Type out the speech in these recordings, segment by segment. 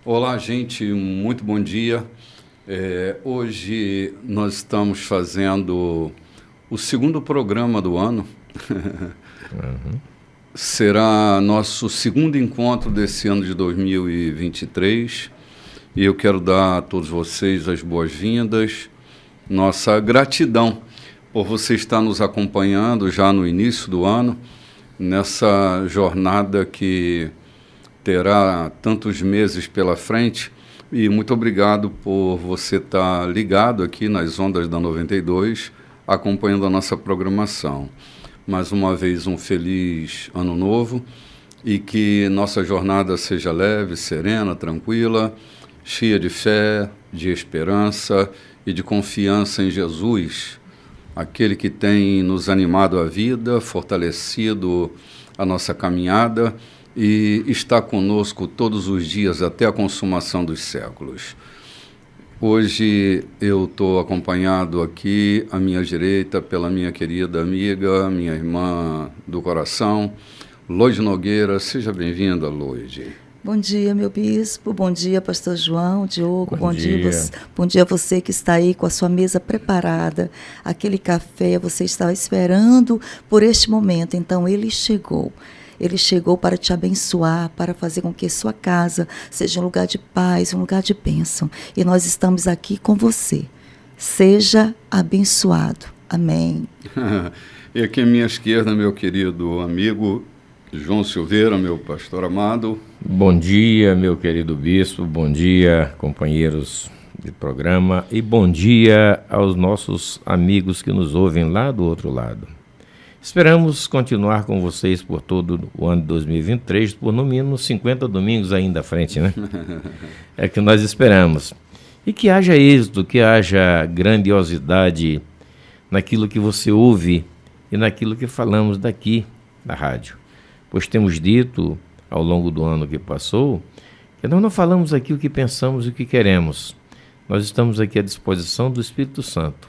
Olá, gente, muito bom dia. Hoje nós estamos fazendo o segundo programa do ano. Será nosso segundo encontro desse ano de 2023 e eu quero dar a todos vocês as boas-vindas, nossa gratidão por você estar nos acompanhando já no início do ano, nessa jornada que terá tantos meses pela frente, e muito obrigado por você estar ligado aqui nas ondas da 92, acompanhando a nossa programação. Mais uma vez, um feliz ano novo e que nossa jornada seja leve, serena, tranquila, cheia de fé, de esperança e de confiança em Jesus, aquele que tem nos animado a vida, fortalecido a nossa caminhada e está conosco todos os dias até a consumação dos séculos. Hoje eu estou acompanhado aqui à minha direita pela minha querida amiga, minha irmã do coração, Loide Nogueira. Seja bem-vinda, Loide. Bom dia, meu bispo. Bom dia, pastor João, Diogo. Bom dia. Bom dia a você que está aí com a sua mesa preparada. Aquele café, você estava esperando por este momento. Então, ele chegou. Ele chegou para te abençoar, para fazer com que sua casa seja um lugar de paz, um lugar de bênção. E nós estamos aqui com você. Seja abençoado. Amém. E aqui à minha esquerda, meu querido amigo João Silveira, meu pastor amado. Bom dia, meu querido bispo. Bom dia, companheiros de programa. E bom dia aos nossos amigos que nos ouvem lá do outro lado. Esperamos continuar com vocês por todo o ano de 2023, por no mínimo 50 domingos ainda à frente, né? É que nós esperamos. E que haja êxito, que haja grandiosidade naquilo que você ouve e naquilo que falamos daqui da rádio. Pois temos dito ao longo do ano que passou que nós não falamos aqui o que pensamos e o que queremos. Nós estamos aqui à disposição do Espírito Santo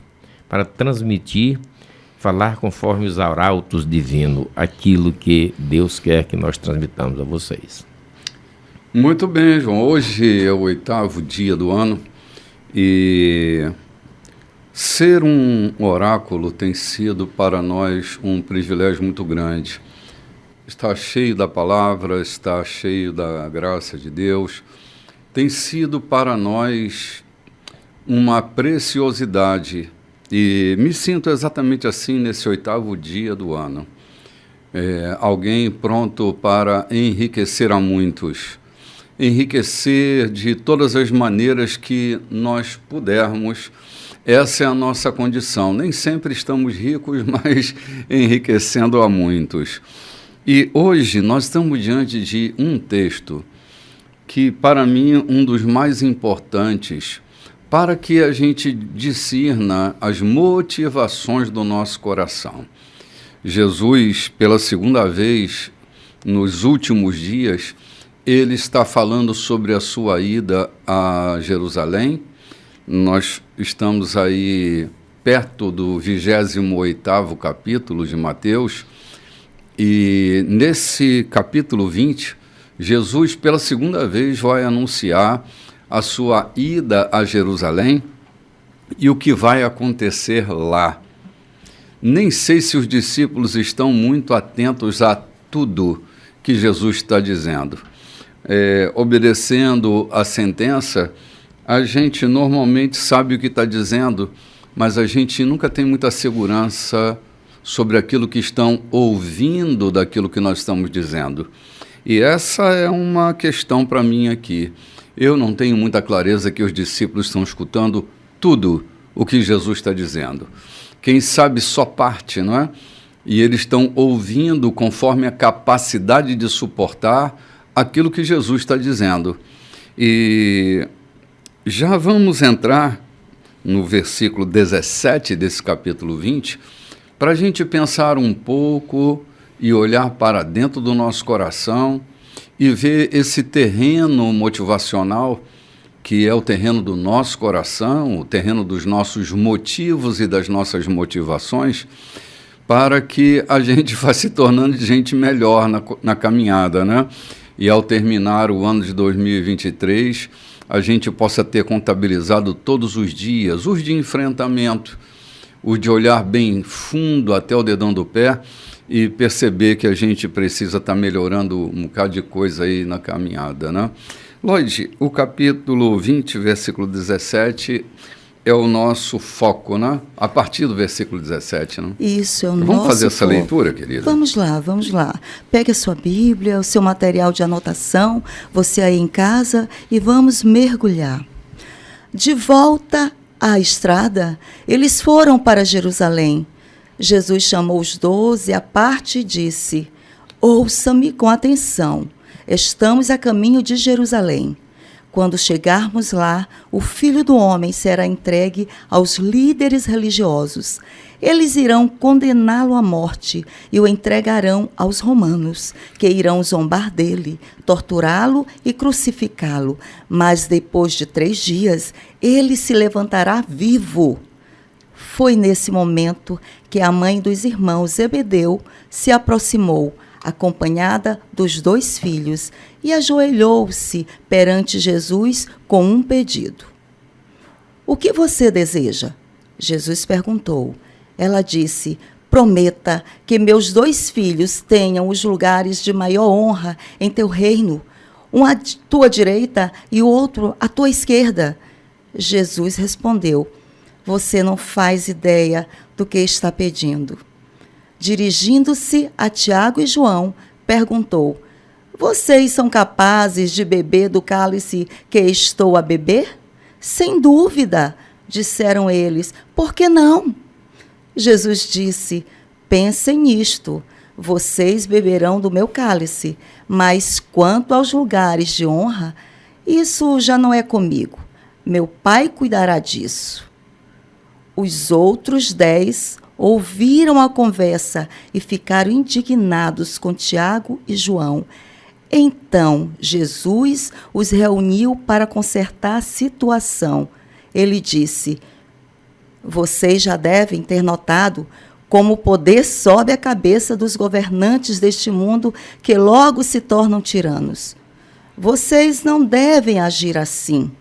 para transmitir, falar conforme os arautos divinos, aquilo que Deus quer que nós transmitamos a vocês. Muito bem, João. Hoje é o 8º dia do ano e ser um oráculo tem sido para nós um privilégio muito grande. Está cheio da palavra, está cheio da graça de Deus. Tem sido para nós uma preciosidade. E me sinto exatamente assim nesse 8º dia do ano. Alguém pronto para enriquecer a muitos. Enriquecer de todas as maneiras que nós pudermos. Essa é a nossa condição. Nem sempre estamos ricos, mas enriquecendo a muitos. E hoje nós estamos diante de um texto que, para mim, um dos mais importantes para que a gente discirna as motivações do nosso coração. Jesus, pela segunda vez, nos últimos dias, ele está falando sobre a sua ida a Jerusalém. Nós estamos aí perto do 28º capítulo de Mateus, e nesse capítulo 20, Jesus, pela segunda vez, vai anunciar a sua ida a Jerusalém e o que vai acontecer lá. Nem sei se os discípulos estão muito atentos a tudo que Jesus está dizendo. Obedecendo a sentença, a gente normalmente sabe o que está dizendo, mas a gente nunca tem muita segurança sobre aquilo que estão ouvindo daquilo que nós estamos dizendo. E essa é uma questão para mim aqui. Eu não tenho muita clareza que os discípulos estão escutando tudo o que Jesus está dizendo. Quem sabe só parte, não é? E eles estão ouvindo conforme a capacidade de suportar aquilo que Jesus está dizendo. E já vamos entrar no versículo 17 desse capítulo 20, para a gente pensar um pouco e olhar para dentro do nosso coração e ver esse terreno motivacional, que é o terreno do nosso coração, o terreno dos nossos motivos e das nossas motivações, para que a gente vá se tornando gente melhor na caminhada, né? e ao terminar o ano de 2023, a gente possa ter contabilizado todos os dias, os de enfrentamento, os de olhar bem fundo até o dedão do pé e perceber que a gente precisa estar melhorando um bocado de coisa aí na caminhada, né? Lloyd, o capítulo 20, versículo 17, é o nosso foco, né? A partir do versículo 17, né? Isso, é o nosso Vamos fazer essa foco. leitura, querida? Vamos lá, vamos lá. Pegue a sua Bíblia, o seu material de anotação, você aí em casa, e vamos mergulhar. De volta à estrada, eles foram para Jerusalém. Jesus chamou os 12 à parte e disse: ouça-me com atenção. Estamos a caminho de Jerusalém. Quando chegarmos lá, o Filho do Homem será entregue aos líderes religiosos. Eles irão condená-lo à morte e o entregarão aos romanos, que irão zombar dele, torturá-lo e crucificá-lo. Mas depois de 3 dias, ele se levantará vivo. Foi nesse momento que a mãe dos irmãos Zebedeu se aproximou, acompanhada dos 2 filhos, e ajoelhou-se perante Jesus com um pedido. O que você deseja? Jesus perguntou. Ela disse: prometa que meus 2 filhos tenham os lugares de maior honra em teu reino, um à tua direita e o outro à tua esquerda. Jesus respondeu: você não faz ideia do que está pedindo. Dirigindo-se a Tiago e João, perguntou: vocês são capazes de beber do cálice que estou a beber? Sem dúvida, disseram eles. Por que não? Jesus disse: pensem nisto. Vocês beberão do meu cálice, mas quanto aos lugares de honra, isso já não é comigo. Meu Pai cuidará disso. Os outros 10 ouviram a conversa e ficaram indignados com Tiago e João. Então Jesus os reuniu para consertar a situação. Ele disse: vocês já devem ter notado como o poder sobe à cabeça dos governantes deste mundo, que logo se tornam tiranos. Vocês não devem agir assim.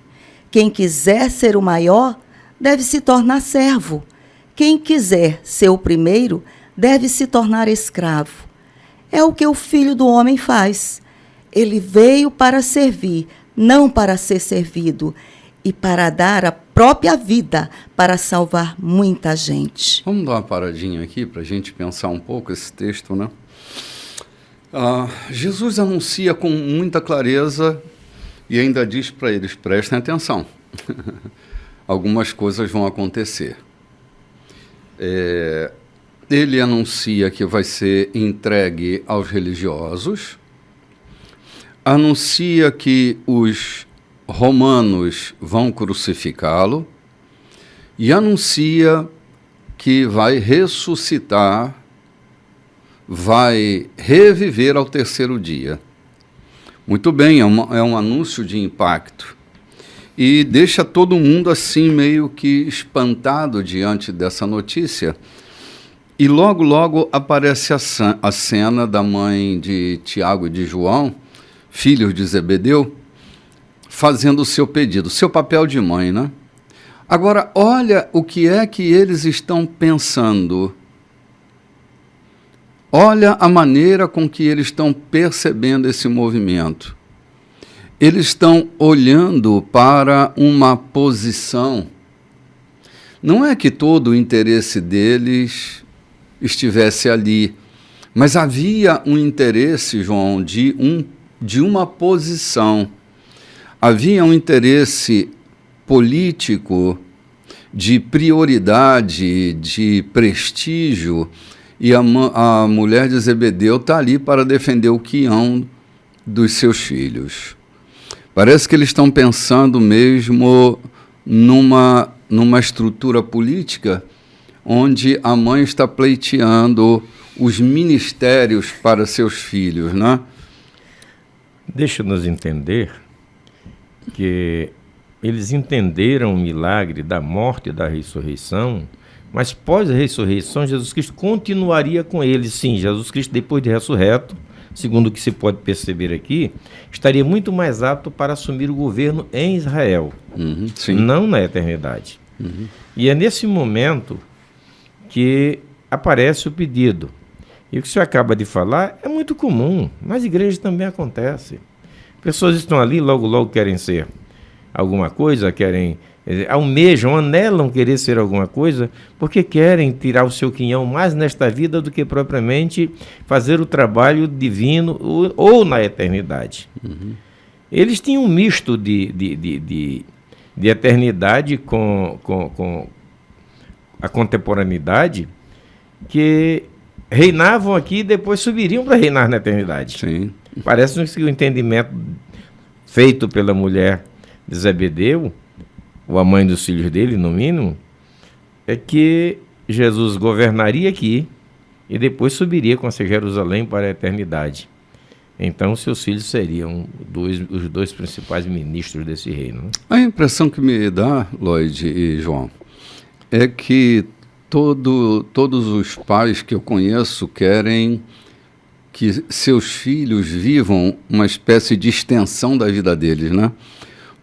Quem quiser ser o maior deve se tornar servo. Quem quiser ser o primeiro deve se tornar escravo. É o que o Filho do Homem faz. Ele veio para servir, não para ser servido, e para dar a própria vida para salvar muita gente. Vamos dar uma paradinha aqui para a gente pensar um pouco esse texto, né? Jesus anuncia com muita clareza e ainda diz para eles: prestem atenção, algumas coisas vão acontecer. Ele anuncia que vai ser entregue aos religiosos, anuncia que os romanos vão crucificá-lo e anuncia que vai ressuscitar, vai reviver ao 3º dia. Muito bem, é um anúncio de impacto. E deixa todo mundo assim meio que espantado diante dessa notícia. E logo, logo aparece a cena da mãe de Tiago e de João, filhos de Zebedeu, fazendo o seu pedido, seu papel de mãe, né? Agora, olha o que é que eles estão pensando. Olha a maneira com que eles estão percebendo esse movimento. Eles estão olhando para uma posição. Não é que todo o interesse deles estivesse ali, mas havia um interesse, João, de uma posição. Havia um interesse político, de prioridade, de prestígio, e a mulher de Zebedeu está ali para defender o quião dos seus filhos. Parece que eles estão pensando mesmo numa estrutura política onde a mãe está pleiteando os ministérios para seus filhos, né? Deixa-nos entender que eles entenderam o milagre da morte e da ressurreição, mas pós a ressurreição, Jesus Cristo continuaria com eles. Sim, Jesus Cristo, depois de ressurreto, segundo o que se pode perceber aqui, estaria muito mais apto para assumir o governo em Israel, Sim. não na eternidade. E é nesse momento que aparece o pedido. E o que o senhor acaba de falar é muito comum, nas igrejas também acontece. Pessoas estão ali, logo querem ser alguma coisa, almejam, anelam querer ser alguma coisa, porque querem tirar o seu quinhão mais nesta vida do que propriamente fazer o trabalho divino ou na eternidade. Eles tinham um misto de eternidade com a contemporaneidade, que reinavam aqui e depois subiriam para reinar na eternidade. Sim. Parece que o entendimento feito pela mulher de Zebedeu, ou a mãe dos filhos dele, no mínimo, é que Jesus governaria aqui e depois subiria com Jerusalém para a eternidade. Então, seus filhos seriam os dois principais ministros desse reino. Né? A impressão que me dá, Lloyd e João, é que todos os pais que eu conheço querem que seus filhos vivam uma espécie de extensão da vida deles, né?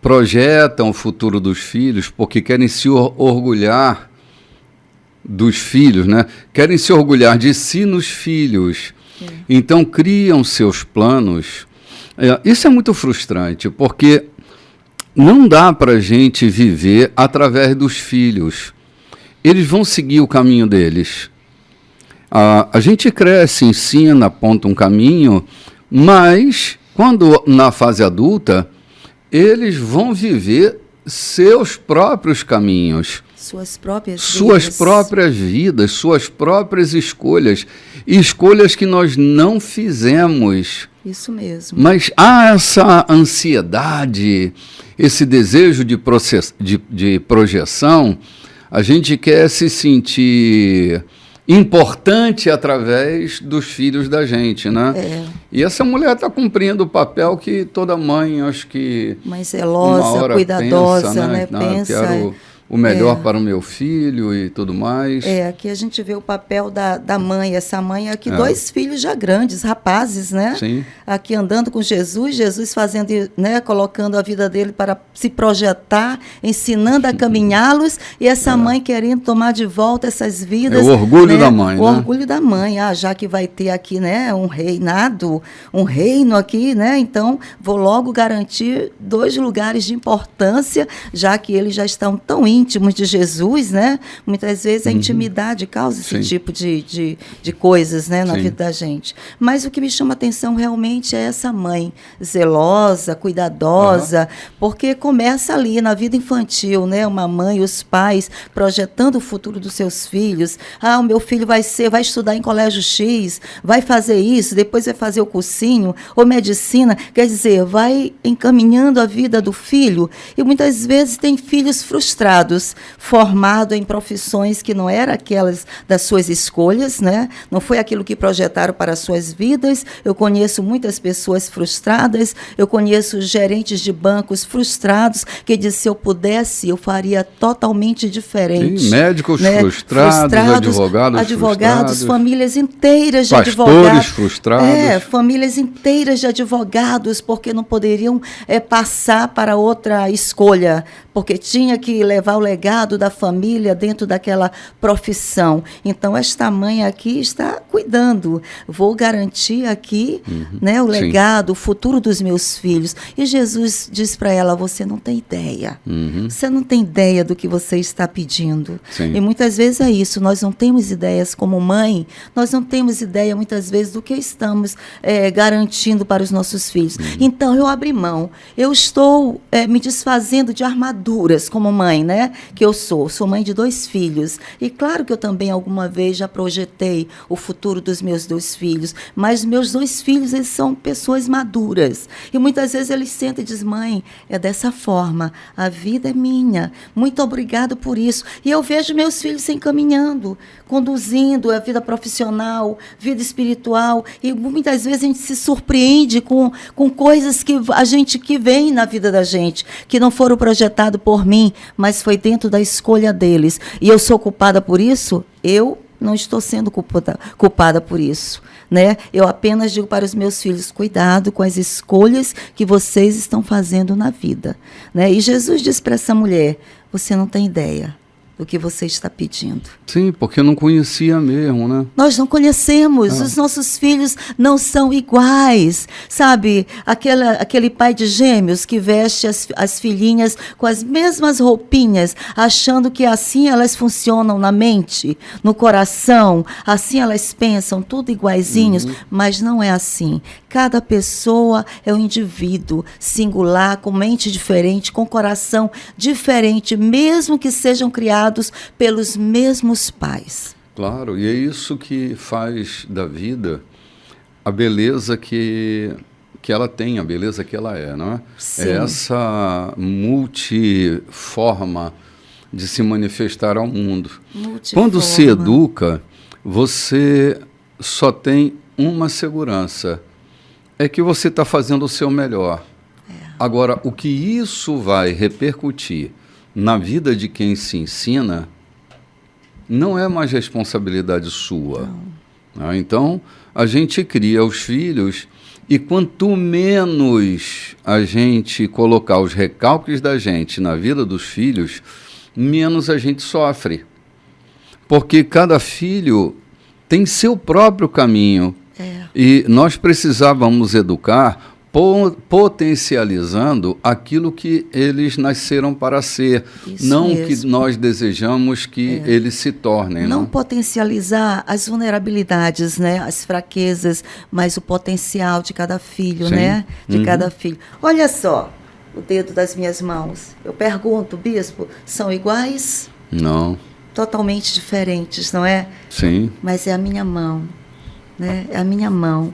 Projetam o futuro dos filhos porque querem se orgulhar dos filhos, né? Querem se orgulhar de si nos filhos. Então criam seus planos. Isso é muito frustrante, porque não dá para a gente viver através dos filhos. Eles vão seguir o caminho deles. A gente cresce, ensina, aponta um caminho, mas quando na fase adulta, eles vão viver seus próprios caminhos. Suas próprias vidas, suas próprias escolhas. Escolhas que nós não fizemos. Isso mesmo. Mas há essa ansiedade, esse desejo de projeção. A gente quer se sentir importante através dos filhos da gente, né? E essa mulher está cumprindo o papel que toda mãe, acho que... Mãe zelosa, cuidadosa, pensa, né? Pensa... Quero o melhor para o meu filho e tudo mais. Aqui a gente vê o papel da mãe. Essa mãe aqui, 2 filhos já grandes, rapazes, né? Sim. Aqui andando com Jesus fazendo, né? Colocando a vida dele para se projetar, ensinando a caminhá-los, e essa mãe querendo tomar de volta essas vidas. É o orgulho da mãe, né? O orgulho da mãe. Já que vai ter aqui, né? Um reinado, um reino aqui, né? Então, vou logo garantir 2 lugares de importância, já que eles já estão tão íntimos de Jesus, né? Muitas vezes a intimidade causa esse tipo de coisas, né, na vida da gente. Mas o que me chama a atenção realmente é essa mãe zelosa, cuidadosa, porque começa ali na vida infantil, né? Uma mãe, os pais projetando o futuro dos seus filhos. O meu filho vai estudar em colégio X, vai fazer isso, depois vai fazer o cursinho, ou medicina, quer dizer, vai encaminhando a vida do filho, e muitas vezes tem filhos frustrados, formados em profissões que não eram aquelas das suas escolhas, né? Não foi aquilo que projetaram para as suas vidas. Eu conheço muitas pessoas frustradas, eu conheço gerentes de bancos frustrados, que dizem, se eu pudesse, eu faria totalmente diferente. Sim, médicos, né? frustrados, advogados frustrados, famílias inteiras de pastores frustrados. Famílias inteiras de advogados, porque não poderiam passar para outra escolha, porque tinha que levar o legado da família dentro daquela profissão. Então, esta mãe aqui está cuidando. Vou garantir aqui, né, o legado, o futuro dos meus filhos. E Jesus diz para ela, você não tem ideia. Você não tem ideia do que você está pedindo. Sim. E muitas vezes é isso, nós não temos ideias como mãe, nós não temos ideia muitas vezes do que estamos garantindo para os nossos filhos. Então, eu abri mão. Eu estou me desfazendo de armaduras como mãe, né? Que eu sou mãe de 2 filhos. E claro que eu também alguma vez já projetei o futuro dos meus 2 filhos, mas meus 2 filhos, eles são pessoas maduras. E muitas vezes eles sentam e dizem, mãe, é dessa forma, a vida é minha, muito obrigado por isso. E eu vejo meus filhos se encaminhando, conduzindo a vida profissional, vida espiritual, e muitas vezes a gente se surpreende com coisas que a gente que vem na vida da gente, que não foram projetadas por mim, mas foi dentro da escolha deles. E eu sou culpada por isso? Eu não estou sendo culpada por isso. né? Eu apenas digo para os meus filhos, cuidado com as escolhas que vocês estão fazendo na vida, né? E Jesus disse para essa mulher, você não tem ideia do que você está pedindo. Sim, porque não conhecia mesmo, né? Nós não conhecemos, os nossos filhos não são iguais, sabe? Aquele pai de gêmeos que veste as filhinhas com as mesmas roupinhas, achando que assim elas funcionam na mente, no coração, assim elas pensam, tudo iguaizinhos, mas não é assim. Cada pessoa é um indivíduo singular, com mente diferente, com coração diferente, mesmo que sejam criados pelos mesmos pais. Claro, e é isso que faz da vida a beleza que ela tem, a beleza que ela é, não é? Sim. É essa multiforma de se manifestar ao mundo. Quando se educa, você só tem uma segurança, é que você está fazendo o seu melhor. Agora, o que isso vai repercutir na vida de quem se ensina não é mais responsabilidade sua. Então, a gente cria os filhos e quanto menos a gente colocar os recalques da gente na vida dos filhos, menos a gente sofre. Porque cada filho tem seu próprio caminho. E nós precisávamos educar potencializando aquilo que eles nasceram para ser, isso não mesmo. que nós desejamos que eles se tornem. Não potencializar as vulnerabilidades, né? As fraquezas, mas o potencial de cada filho, Sim. né? De cada filho. Olha só o dedo das minhas mãos. Eu pergunto, bispo, são iguais? Não. Totalmente diferentes, não é? Sim. Mas é a minha mão, né? É a minha mão.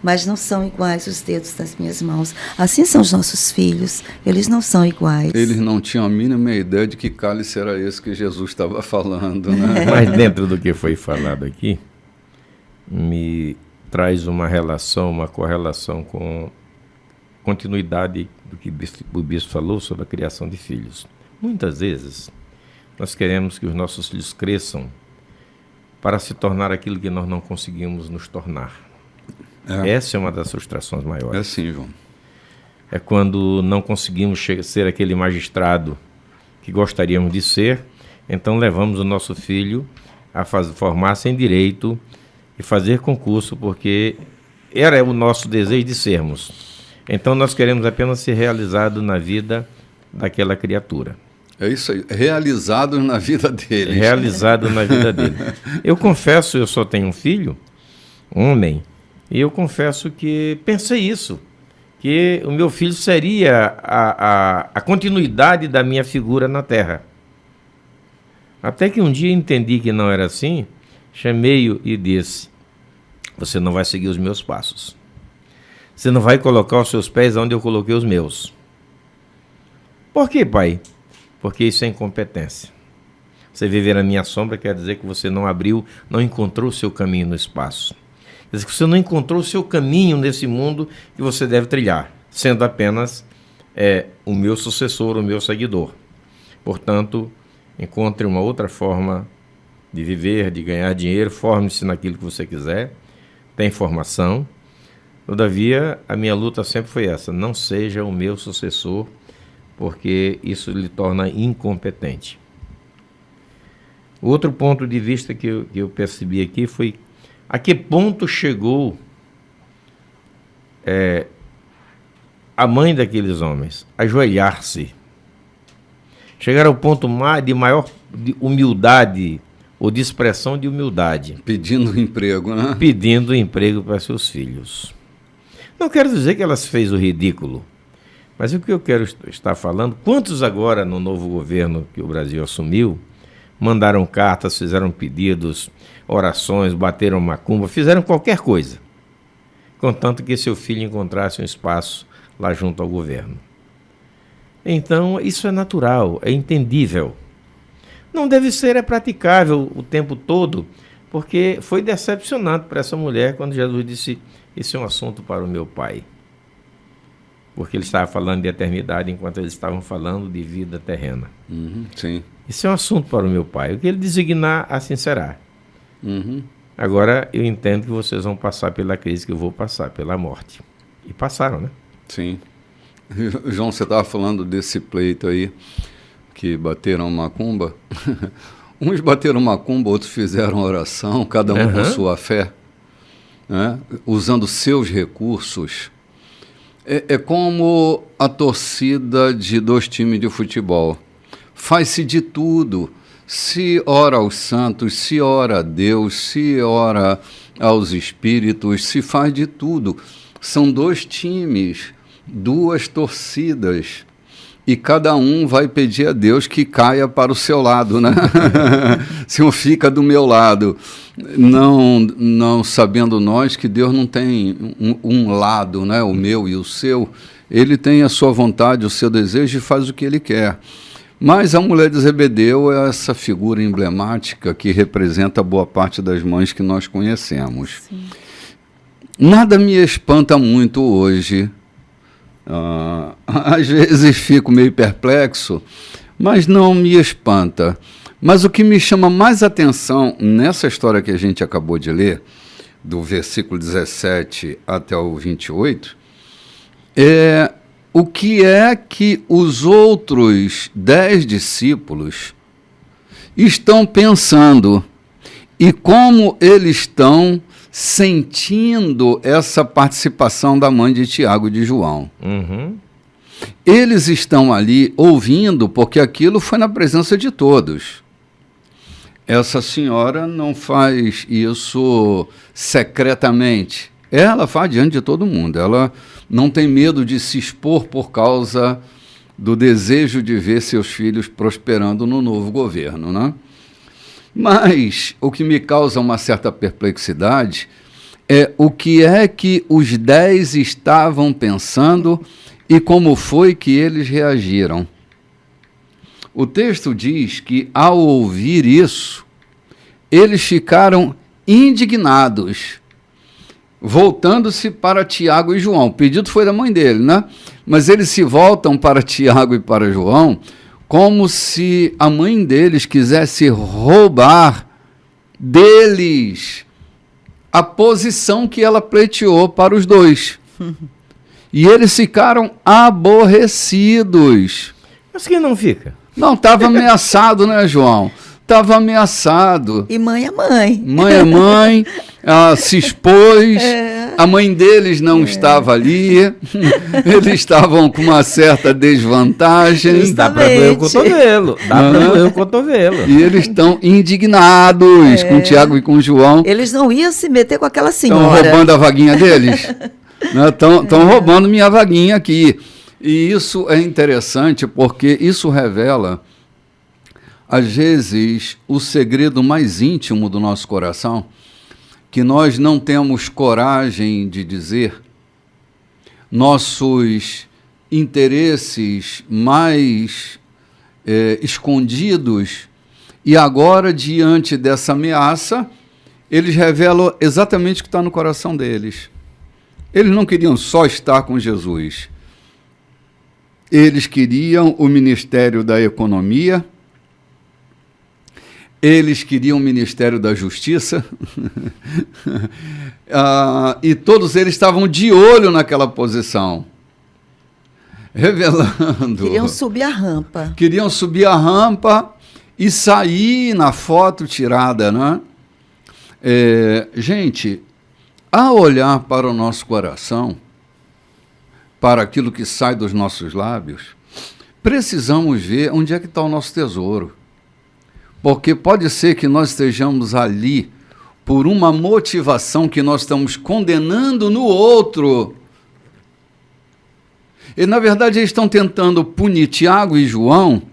Mas não são iguais os dedos das minhas mãos. Assim são os nossos filhos, eles não são iguais. Eles não tinham a mínima ideia de que cálice era esse que Jesus estava falando, né? Mas dentro do que foi falado aqui, me traz uma relação, uma correlação com continuidade do que o bispo falou sobre a criação de filhos. Muitas vezes, nós queremos que os nossos filhos cresçam para se tornar aquilo que nós não conseguimos nos tornar. Essa é uma das frustrações maiores. É sim, João. É quando não conseguimos ser aquele magistrado que gostaríamos de ser, então levamos o nosso filho a formar-se em direito e fazer concurso, porque era o nosso desejo de sermos. Então nós queremos apenas ser realizados na vida daquela criatura. É isso aí, realizado na vida dele. Realizado na vida dele. Eu confesso, eu só tenho um filho, homem, e eu confesso que pensei isso, que o meu filho seria a continuidade da minha figura na Terra. Até que um dia entendi que não era assim, chamei-o e disse, você não vai seguir os meus passos. Você não vai colocar os seus pés onde eu coloquei os meus. Por quê, pai? Porque isso é incompetência. Você viver na minha sombra quer dizer que você não encontrou o seu caminho no espaço. Quer dizer que você não encontrou o seu caminho nesse mundo que você deve trilhar, sendo apenas o meu sucessor, o meu seguidor. Portanto, encontre uma outra forma de viver, de ganhar dinheiro, forme-se naquilo que você quiser, tem formação. Todavia, a minha luta sempre foi essa, não seja o meu sucessor, porque isso lhe torna incompetente. O outro ponto de vista que eu percebi aqui foi a que ponto chegou a mãe daqueles homens, ajoelhar-se. Chegar ao ponto de maior humildade, ou de expressão de humildade. Pedindo emprego, né? Pedindo emprego para seus filhos. Não quero dizer que elas fez o ridículo, mas o que eu quero estar falando, quantos agora no novo governo que o Brasil assumiu, mandaram cartas, fizeram pedidos, orações, bateram macumba, fizeram qualquer coisa, contanto que seu filho encontrasse um espaço lá junto ao governo. Então, isso é natural, é entendível. Não deve ser, é praticável o tempo todo, porque foi decepcionante para essa mulher quando Jesus disse, isso é um assunto para o meu pai. Porque ele estava falando de eternidade enquanto eles estavam falando de vida terrena. Sim. Isso é um assunto para o meu pai. O que ele designar, assim será. Agora eu entendo que vocês vão passar pela crise que eu vou passar, pela morte. E passaram, né? Sim. João, você estava falando desse pleito aí, que bateram macumba. Uns bateram macumba, outros fizeram oração, cada um com sua fé, né? Usando seus recursos. É como a torcida de 2 times de futebol. Faz-se de tudo. Se ora aos santos, se ora a Deus, se ora aos espíritos, se faz de tudo. São 2 times, 2 torcidas. E cada um vai pedir a Deus que caia para o seu lado, né? Se um fica do meu lado, não sabendo nós que Deus não tem um lado, né? O meu e o seu. Ele tem a sua vontade, o seu desejo e faz o que ele quer. Mas a mulher de Zebedeu é essa figura emblemática que representa boa parte das mães que nós conhecemos. Sim. Nada me espanta muito hoje. Às vezes fico meio perplexo, mas não me espanta. Mas o que me chama mais atenção nessa história que a gente acabou de ler, do versículo 17 até o 28, é o que é que os outros 10 discípulos estão pensando e como eles estão sentindo essa participação da mãe de Tiago e de João. Eles estão ali ouvindo, porque aquilo foi na presença de todos. Essa senhora não faz isso secretamente. Ela faz diante de todo mundo. Ela não tem medo de se expor por causa do desejo de ver seus filhos prosperando no novo governo, né? Mas o que me causa uma certa perplexidade é o que é que os 10 estavam pensando e como foi que eles reagiram. O texto diz que, ao ouvir isso, eles ficaram indignados, voltando-se para Tiago e João. O pedido foi da mãe dele, né? Mas eles se voltam para Tiago e para João como se a mãe deles quisesse roubar deles a posição que ela pleiteou para os 2. E eles ficaram aborrecidos. Mas quem não fica? Não, estava ameaçado, né, João? Estava ameaçado. E mãe é mãe. Mãe é mãe, se expôs, a mãe deles não estava ali, eles estavam com uma certa desvantagem. Dá para doer o cotovelo, E eles estão indignados com Tiago e com João. Eles não iam se meter com aquela senhora. Estão roubando a vaguinha deles? Estão roubando minha vaguinha aqui. E isso é interessante porque isso revela, às vezes, o segredo mais íntimo do nosso coração, que nós não temos coragem de dizer, nossos interesses mais escondidos, e agora, diante dessa ameaça, eles revelam exatamente o que está no coração deles. Eles não queriam só estar com Jesus. Eles queriam o ministério da economia, eles queriam o Ministério da Justiça, e todos eles estavam de olho naquela posição, revelando... Queriam subir a rampa. Queriam subir a rampa e sair na foto tirada, né? Gente, ao olhar para o nosso coração, para aquilo que sai dos nossos lábios, precisamos ver onde é que está o nosso tesouro. Porque pode ser que nós estejamos ali por uma motivação que nós estamos condenando no outro. E, na verdade, eles estão tentando punir Tiago e João,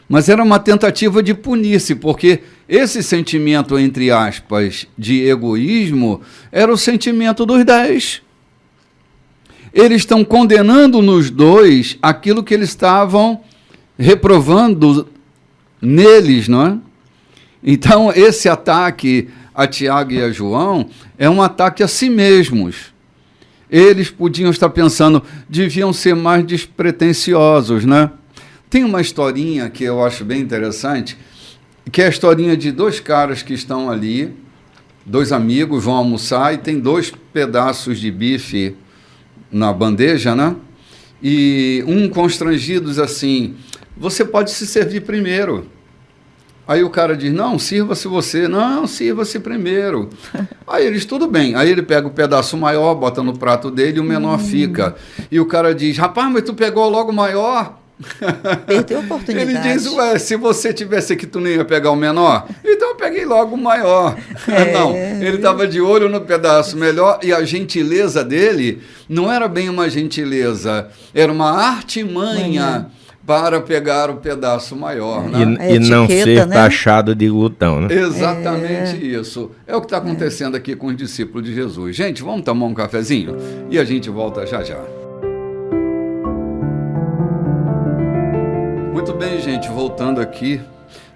mas era uma tentativa de punir-se, porque esse sentimento, entre aspas, de egoísmo, era o sentimento dos 10. Eles estão condenando nos 2 aquilo que eles estavam reprovando neles, não é? Então, esse ataque a Tiago e a João é um ataque a si mesmos. Eles podiam estar pensando, deviam ser mais despretensiosos, né? Tem uma historinha que eu acho bem interessante, que é a historinha de 2 caras que estão ali Dois amigos vão almoçar e tem 2 pedaços de bife na bandeja, né? E um constrangido diz assim, você pode se servir primeiro. Aí o cara diz, não, sirva-se você. Não, sirva-se primeiro. Aí eles, tudo bem. Aí ele pega o pedaço maior, bota no prato dele e o menor fica. E o cara diz, rapaz, mas tu pegou logo o maior? Perdeu a oportunidade. Ele diz, ué, se você tivesse aqui, tu não ia pegar o menor? Então eu peguei logo o maior. Não, ele estava de olho no pedaço melhor e a gentileza dele não era bem uma gentileza, era uma artimanha para pegar o pedaço maior. Né? E não ser taxado de glutão, né? Exatamente isso. É o que está acontecendo aqui com os discípulos de Jesus. Gente, vamos tomar um cafezinho? E a gente volta já já. Muito bem, gente, voltando aqui.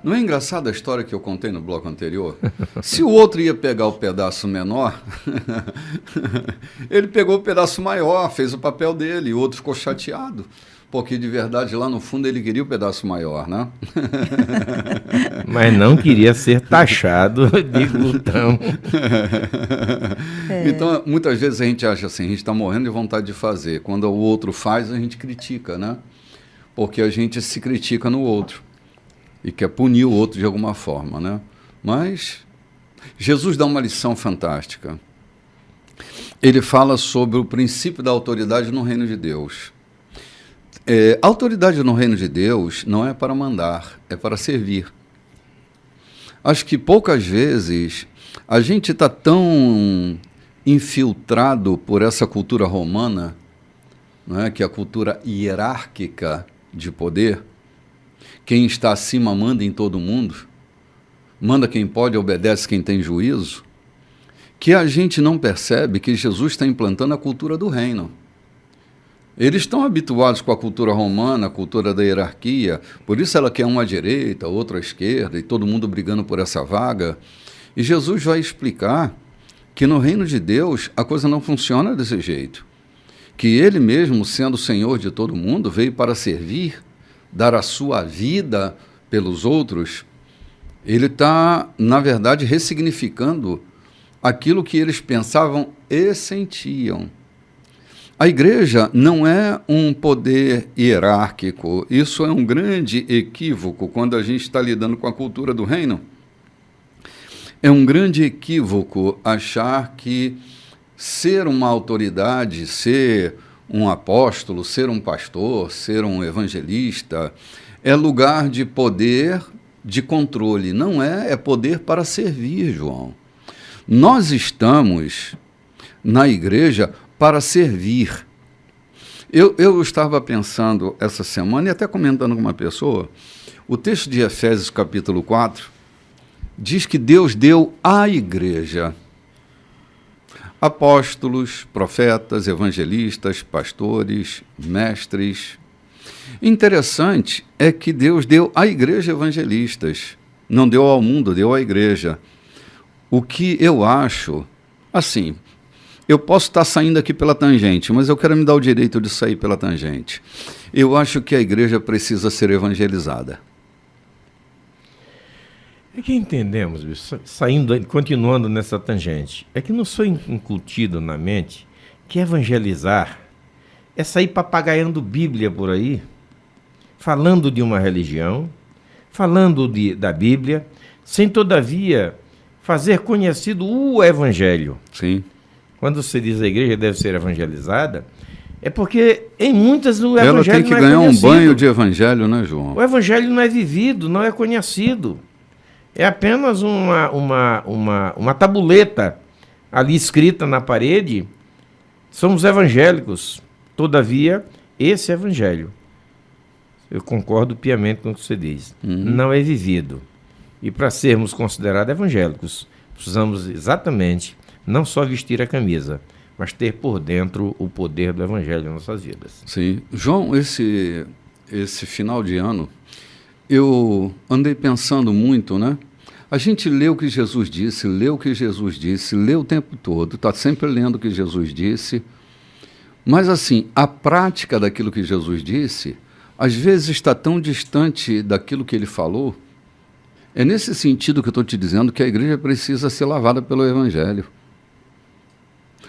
Não é engraçada a história que eu contei no bloco anterior? Se o outro ia pegar o pedaço menor, ele pegou o pedaço maior, fez o papel dele, e o outro ficou chateado, porque de verdade lá no fundo ele queria o pedaço maior, né? Mas não queria ser taxado de glutão. Então, muitas vezes a gente acha assim, a gente está morrendo de vontade de fazer. Quando o outro faz, a gente critica, né? Porque a gente se critica no outro e quer punir o outro de alguma forma, né? Mas Jesus dá uma lição fantástica. Ele fala sobre o princípio da autoridade no reino de Deus. A autoridade no reino de Deus não é para mandar, é para servir. Acho que poucas vezes a gente está tão infiltrado por essa cultura romana, não é? Que é a cultura hierárquica de poder. Quem está acima manda em todo mundo, manda quem pode, obedece quem tem juízo, que a gente não percebe que Jesus está implantando a cultura do reino. Eles estão habituados com a cultura romana, a cultura da hierarquia, por isso ela quer um à direita, outro à esquerda, e todo mundo brigando por essa vaga. E Jesus vai explicar que no reino de Deus a coisa não funciona desse jeito. Que ele mesmo, sendo o Senhor de todo mundo, veio para servir, dar a sua vida pelos outros. Ele está, na verdade, ressignificando aquilo que eles pensavam e sentiam. A igreja não é um poder hierárquico. Isso é um grande equívoco quando a gente está lidando com a cultura do reino. É um grande equívoco achar que ser uma autoridade, ser um apóstolo, ser um pastor, ser um evangelista, é lugar de poder, de controle. Não é, é poder para servir, João. Nós estamos na igreja para servir. Eu estava pensando essa semana, e até comentando com uma pessoa, o texto de Efésios capítulo 4, diz que Deus deu à igreja apóstolos, profetas, evangelistas, pastores, mestres. Interessante é que Deus deu à igreja evangelistas, não deu ao mundo, deu à igreja. O que eu acho, assim, eu posso estar saindo aqui pela tangente, mas eu quero me dar o direito de sair pela tangente. Eu acho que a igreja precisa ser evangelizada. É que entendemos, continuando nessa tangente, é que não sou incutido na mente que evangelizar é sair papagaiando Bíblia por aí, falando de uma religião, falando da Bíblia, sem todavia fazer conhecido o Evangelho. Sim. Quando você diz a igreja deve ser evangelizada, é porque em muitas o Evangelho não é conhecido. Ela tem que ganhar um banho de Evangelho, né, João? O Evangelho não é vivido, não é conhecido. É apenas uma tabuleta ali escrita na parede. Somos evangélicos. Todavia, esse Evangelho, eu concordo piamente com o que você diz, não é vivido. E para sermos considerados evangélicos, precisamos exatamente não só vestir a camisa, mas ter por dentro o poder do Evangelho em nossas vidas. Sim. João, esse final de ano, eu andei pensando muito, né? A gente lê o que Jesus disse, lê o que Jesus disse, lê o tempo todo, está sempre lendo o que Jesus disse, mas assim, a prática daquilo que Jesus disse, às vezes está tão distante daquilo que ele falou, É nesse sentido que eu estou te dizendo que a igreja precisa ser lavada pelo Evangelho.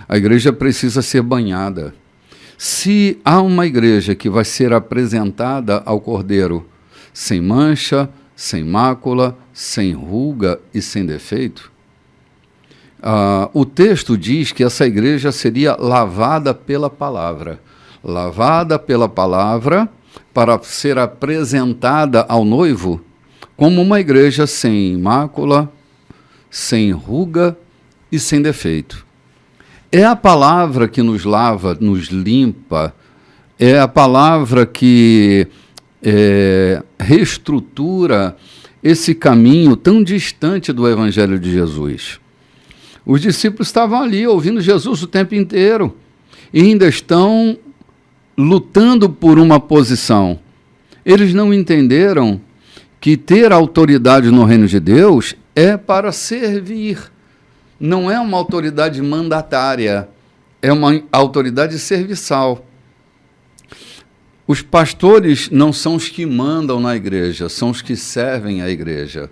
A igreja precisa ser banhada. Se há uma igreja que vai ser apresentada ao Cordeiro sem mancha, sem mácula, sem ruga e sem defeito, o texto diz que essa igreja seria lavada pela palavra. Lavada pela palavra para ser apresentada ao noivo como uma igreja sem mácula, sem ruga e sem defeito. É a palavra que nos lava, nos limpa, é a palavra que reestrutura esse caminho tão distante do Evangelho de Jesus. Os discípulos estavam ali ouvindo Jesus o tempo inteiro e ainda estão lutando por uma posição. Eles não entenderam que ter autoridade no reino de Deus é para servir. Não é uma autoridade mandatária, é uma autoridade serviçal. Os pastores não são os que mandam na igreja, são os que servem a igreja.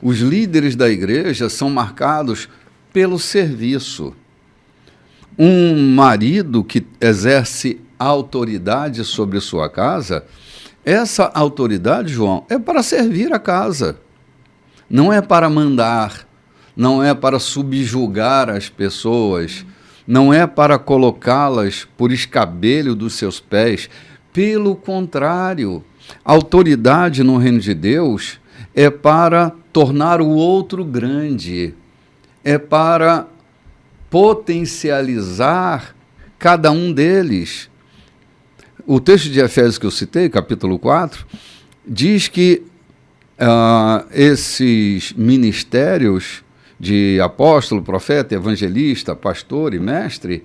Os líderes da igreja são marcados pelo serviço. Um marido que exerce autoridade sobre sua casa, essa autoridade, João, é para servir a casa. Não é para mandar, não é para subjugar as pessoas, não é para colocá-las por escabelho dos seus pés. Pelo contrário, a autoridade no reino de Deus é para tornar o outro grande, é para potencializar cada um deles. O texto de Efésios que eu citei, capítulo 4, diz que esses ministérios de apóstolo, profeta, evangelista, pastor e mestre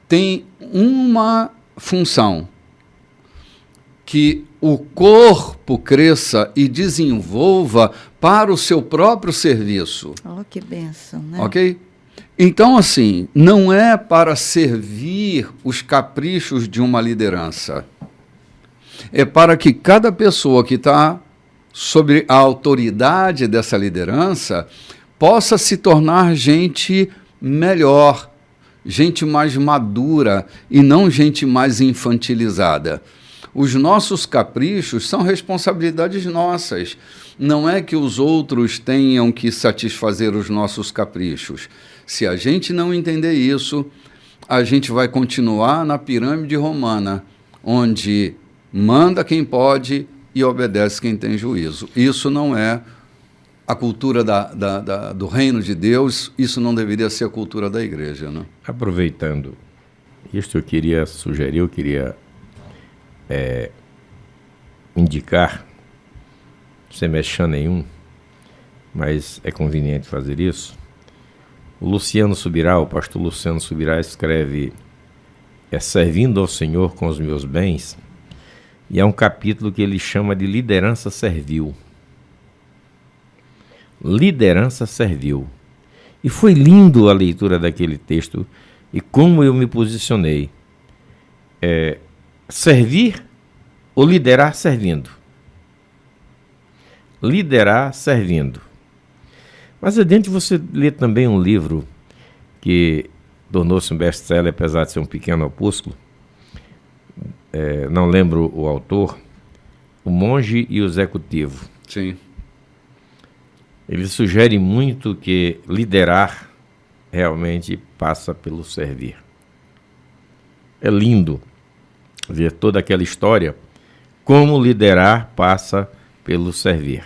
têm uma função: que o corpo cresça e desenvolva para o seu próprio serviço. Oh, que bênção, né? Ok? Então, assim, não é para servir os caprichos de uma liderança. É para que cada pessoa que está sob a autoridade dessa liderança possa se tornar gente melhor, gente mais madura e não gente mais infantilizada. Os nossos caprichos são responsabilidades nossas. Não é que os outros tenham que satisfazer os nossos caprichos. Se a gente não entender isso, a gente vai continuar na pirâmide romana, onde manda quem pode e obedece quem tem juízo. Isso não é a cultura do reino de Deus, isso não deveria ser a cultura da igreja, né? Aproveitando isto, eu queria sugerir, eu queria indicar, sem mexer nenhum, mas é conveniente fazer isso. O Luciano Subirá, o pastor Luciano Subirá, escreve Servindo ao Senhor com os meus bens, e é um capítulo que ele chama de liderança servil. Liderança servil. E foi lindo a leitura daquele texto e como eu me posicionei. Servir ou liderar servindo? Liderar servindo. Mas adiante você lê também um livro que tornou-se um best-seller, apesar de ser um pequeno opúsculo. Não lembro o autor, O Monge e o Executivo. Sim. Ele sugere muito que liderar realmente passa pelo servir. É lindo ver toda aquela história, como liderar passa pelo servir.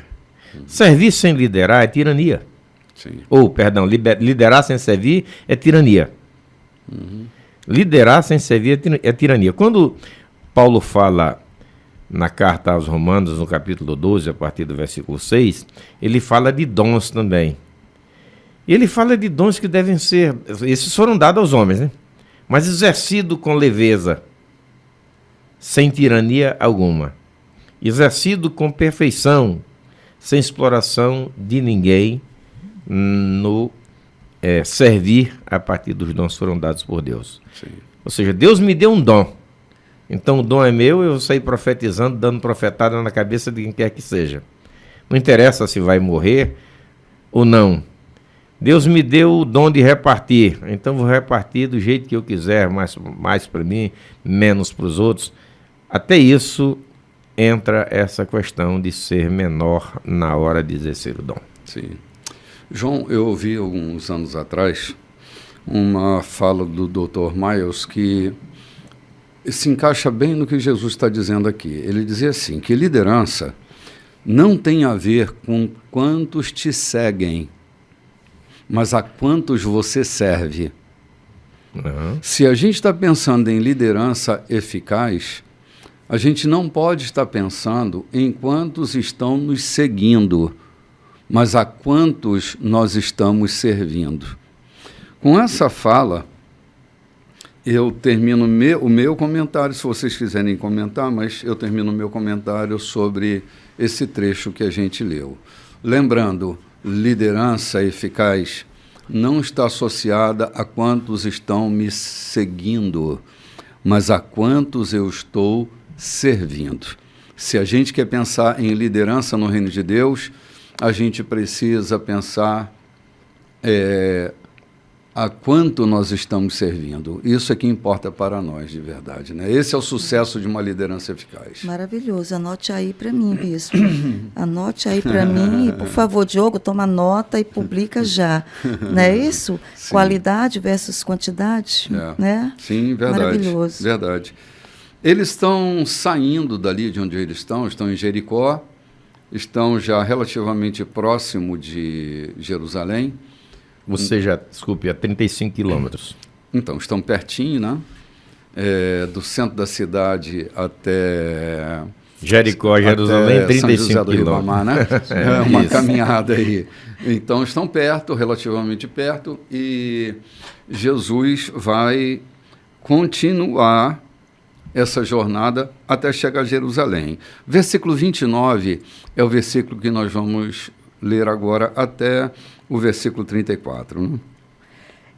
Servir sem liderar é tirania. Sim. Ou, perdão, liderar sem servir é tirania. Liderar sem servir é tirania. Quando Paulo fala na carta aos Romanos, no capítulo 12, a partir do versículo 6, ele fala de dons também. E ele fala de dons que devem ser, esses foram dados aos homens, né? Mas exercido com leveza, sem tirania alguma. Exercido com perfeição, sem exploração de ninguém, no servir a partir dos dons que foram dados por Deus. Sim. Ou seja, Deus me deu um dom. Então o dom é meu, eu saí profetizando, dando profetada na cabeça de quem quer que seja. Não interessa se vai morrer ou não. Deus me deu o dom de repartir, então vou repartir do jeito que eu quiser, mais para mim, menos para os outros. Até isso entra essa questão de ser menor na hora de exercer o dom. Sim. João, eu ouvi alguns anos atrás uma fala do Dr. Miles que se encaixa bem no que Jesus está dizendo aqui. Ele dizia assim, que liderança não tem a ver com quantos te seguem, mas a quantos você serve. Uhum. Se a gente está pensando em liderança eficaz, a gente não pode estar pensando em quantos estão nos seguindo, mas a quantos nós estamos servindo. Com essa fala, eu termino o meu comentário, se vocês quiserem comentar, mas eu termino o meu comentário sobre esse trecho que a gente leu. Lembrando, liderança eficaz não está associada a quantos estão me seguindo, mas a quantos eu estou servindo. Se a gente quer pensar em liderança no reino de Deus, a gente precisa pensar a quanto nós estamos servindo. Isso é que importa para nós, de verdade, né? Esse é o sucesso de uma liderança eficaz. Maravilhoso. Anote aí para mim, bispo. Anote aí para mim. E, por favor, Diogo, toma nota e publica já. Não é isso? Sim. Qualidade versus quantidade. Né? Sim, verdade. Maravilhoso. Verdade. Eles estão saindo dali de onde eles estão em Jericó, estão já relativamente próximo de Jerusalém. Você já, desculpe, a 35 quilômetros. Então, estão pertinho, né? Do centro da cidade até... Jericó, Jerusalém, 35 quilômetros. Né? É uma caminhada aí. Então, estão perto, relativamente perto, e Jesus vai continuar essa jornada até chegar a Jerusalém. Versículo 29 é o versículo que nós vamos ler agora até o versículo 34. Né?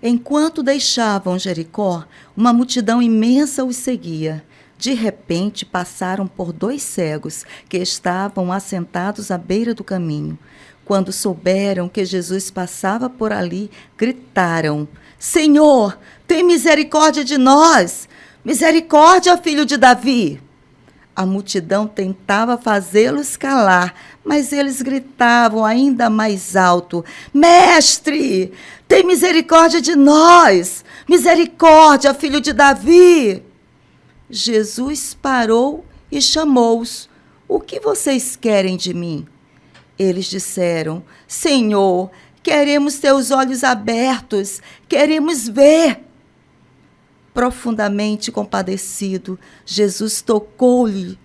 Enquanto deixavam Jericó, uma multidão imensa os seguia. De repente, passaram por 2 cegos que estavam assentados à beira do caminho. Quando souberam que Jesus passava por ali, gritaram: Senhor, tem misericórdia de nós! Misericórdia, filho de Davi! A multidão tentava fazê-los calar, mas eles gritavam ainda mais alto: Mestre, tem misericórdia de nós! Misericórdia, filho de Davi! Jesus parou e chamou-os. O que vocês querem de mim? Eles disseram: Senhor, queremos teus olhos abertos, queremos ver. Profundamente compadecido, Jesus tocou-lhes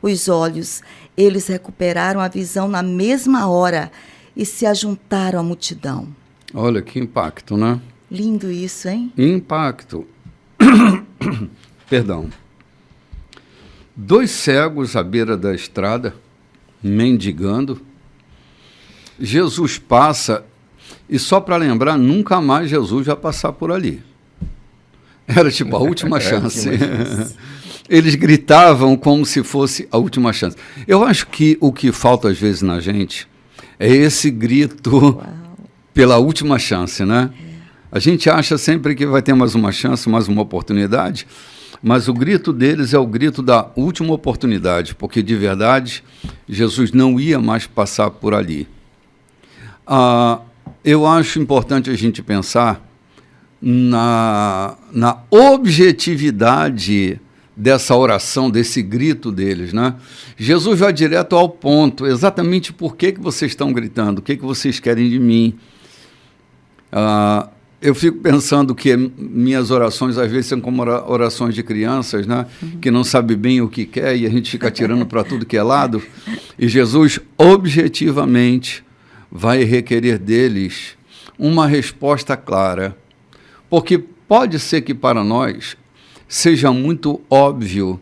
os olhos. Eles recuperaram a visão na mesma hora e se ajuntaram à multidão. Olha que impacto, né? Lindo isso, hein? Impacto. Perdão. 2 cegos à beira da estrada, mendigando. Jesus passa, e só para lembrar, nunca mais Jesus vai passar por ali. Era tipo a última chance. Eles gritavam como se fosse a última chance. Eu acho que o que falta às vezes na gente é esse grito pela última chance, né? A gente acha sempre que vai ter mais uma chance, mais uma oportunidade, mas o grito deles é o grito da última oportunidade, porque de verdade Jesus não ia mais passar por ali. Eu acho importante a gente pensar na objetividade dessa oração, desse grito deles, né? Jesus vai direto ao ponto, exatamente por que vocês estão gritando, o que vocês querem de mim. Eu fico pensando que minhas orações às vezes são como orações de crianças, né? Que não sabe bem o que quer e a gente fica atirando para tudo que é lado. E Jesus objetivamente vai requerer deles uma resposta clara. Porque pode ser que para nós seja muito óbvio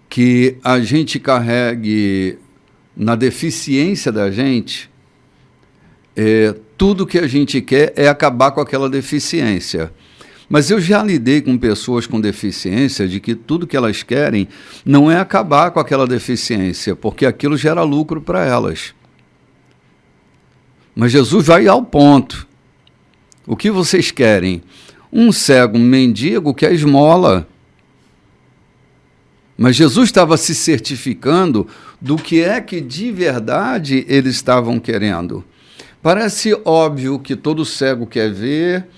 que a gente carregue na deficiência da gente, tudo que a gente quer é acabar com aquela deficiência. Mas eu já lidei com pessoas com deficiência de que tudo que elas querem não é acabar com aquela deficiência, porque aquilo gera lucro para elas. Mas Jesus vai ao ponto. O que vocês querem? Um cego, um mendigo quer esmola. Mas Jesus estava se certificando do que é que de verdade eles estavam querendo. Parece óbvio que todo cego quer ver,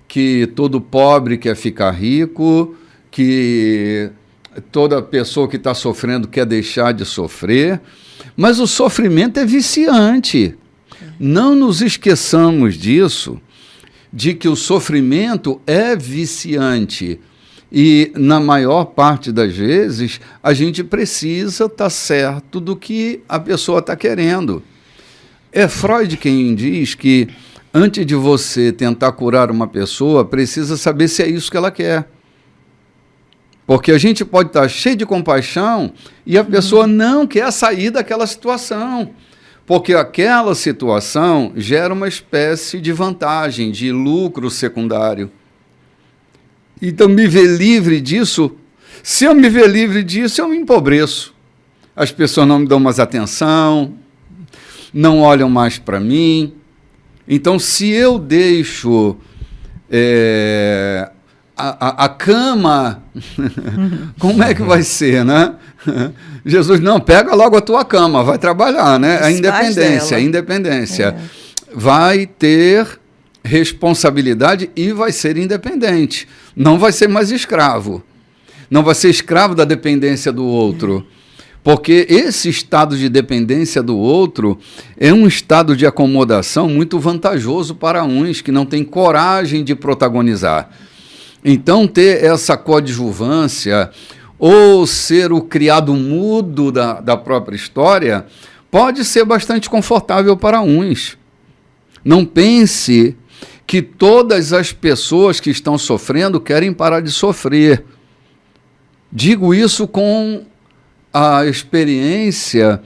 que todo pobre quer ficar rico, que toda pessoa que está sofrendo quer deixar de sofrer, mas o sofrimento é viciante. Não nos esqueçamos disso, de que o sofrimento é viciante. E, na maior parte das vezes, a gente precisa estar certo do que a pessoa está querendo. É Freud quem diz que, antes de você tentar curar uma pessoa, precisa saber se é isso que ela quer. Porque a gente pode estar cheio de compaixão e a pessoa não quer sair daquela situação. Porque aquela situação gera uma espécie de vantagem, de lucro secundário. Então, me ver livre disso, se eu me ver livre disso, eu me empobreço. As pessoas não me dão mais atenção, não olham mais para mim. Então, se eu deixo a cama, como é que vai ser, né? Jesus, não, pega logo a tua cama, vai trabalhar, né? A independência. Vai ter responsabilidade e vai ser independente. Não vai ser mais escravo. Não vai ser escravo da dependência do outro. Porque esse estado de dependência do outro é um estado de acomodação muito vantajoso para uns que não têm coragem de protagonizar. Então, ter essa coadjuvância ou ser o criado mudo da própria história pode ser bastante confortável para uns. Não pense que todas as pessoas que estão sofrendo querem parar de sofrer. Digo isso com a experiência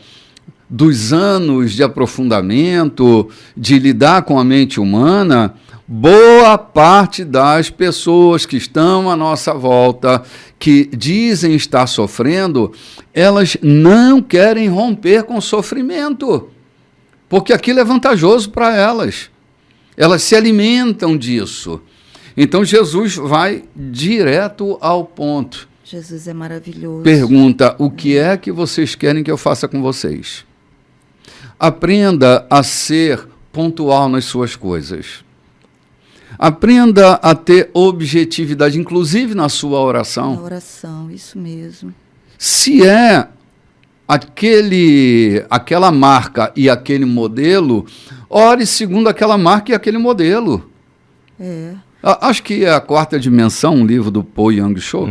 dos anos de aprofundamento, de lidar com a mente humana. Boa parte das pessoas que estão à nossa volta, que dizem estar sofrendo, elas não querem romper com o sofrimento, porque aquilo é vantajoso para elas. Elas se alimentam disso. Então, Jesus vai direto ao ponto. Jesus é maravilhoso. Pergunta, o que é que vocês querem que eu faça com vocês? Aprenda a ser pontual nas suas coisas. Aprenda a ter objetividade, inclusive na sua oração. Na oração, isso mesmo. Se é aquela marca e aquele modelo, ore segundo aquela marca e aquele modelo. Acho que é A Quarta Dimensão, um livro do Paul Yang-Cho.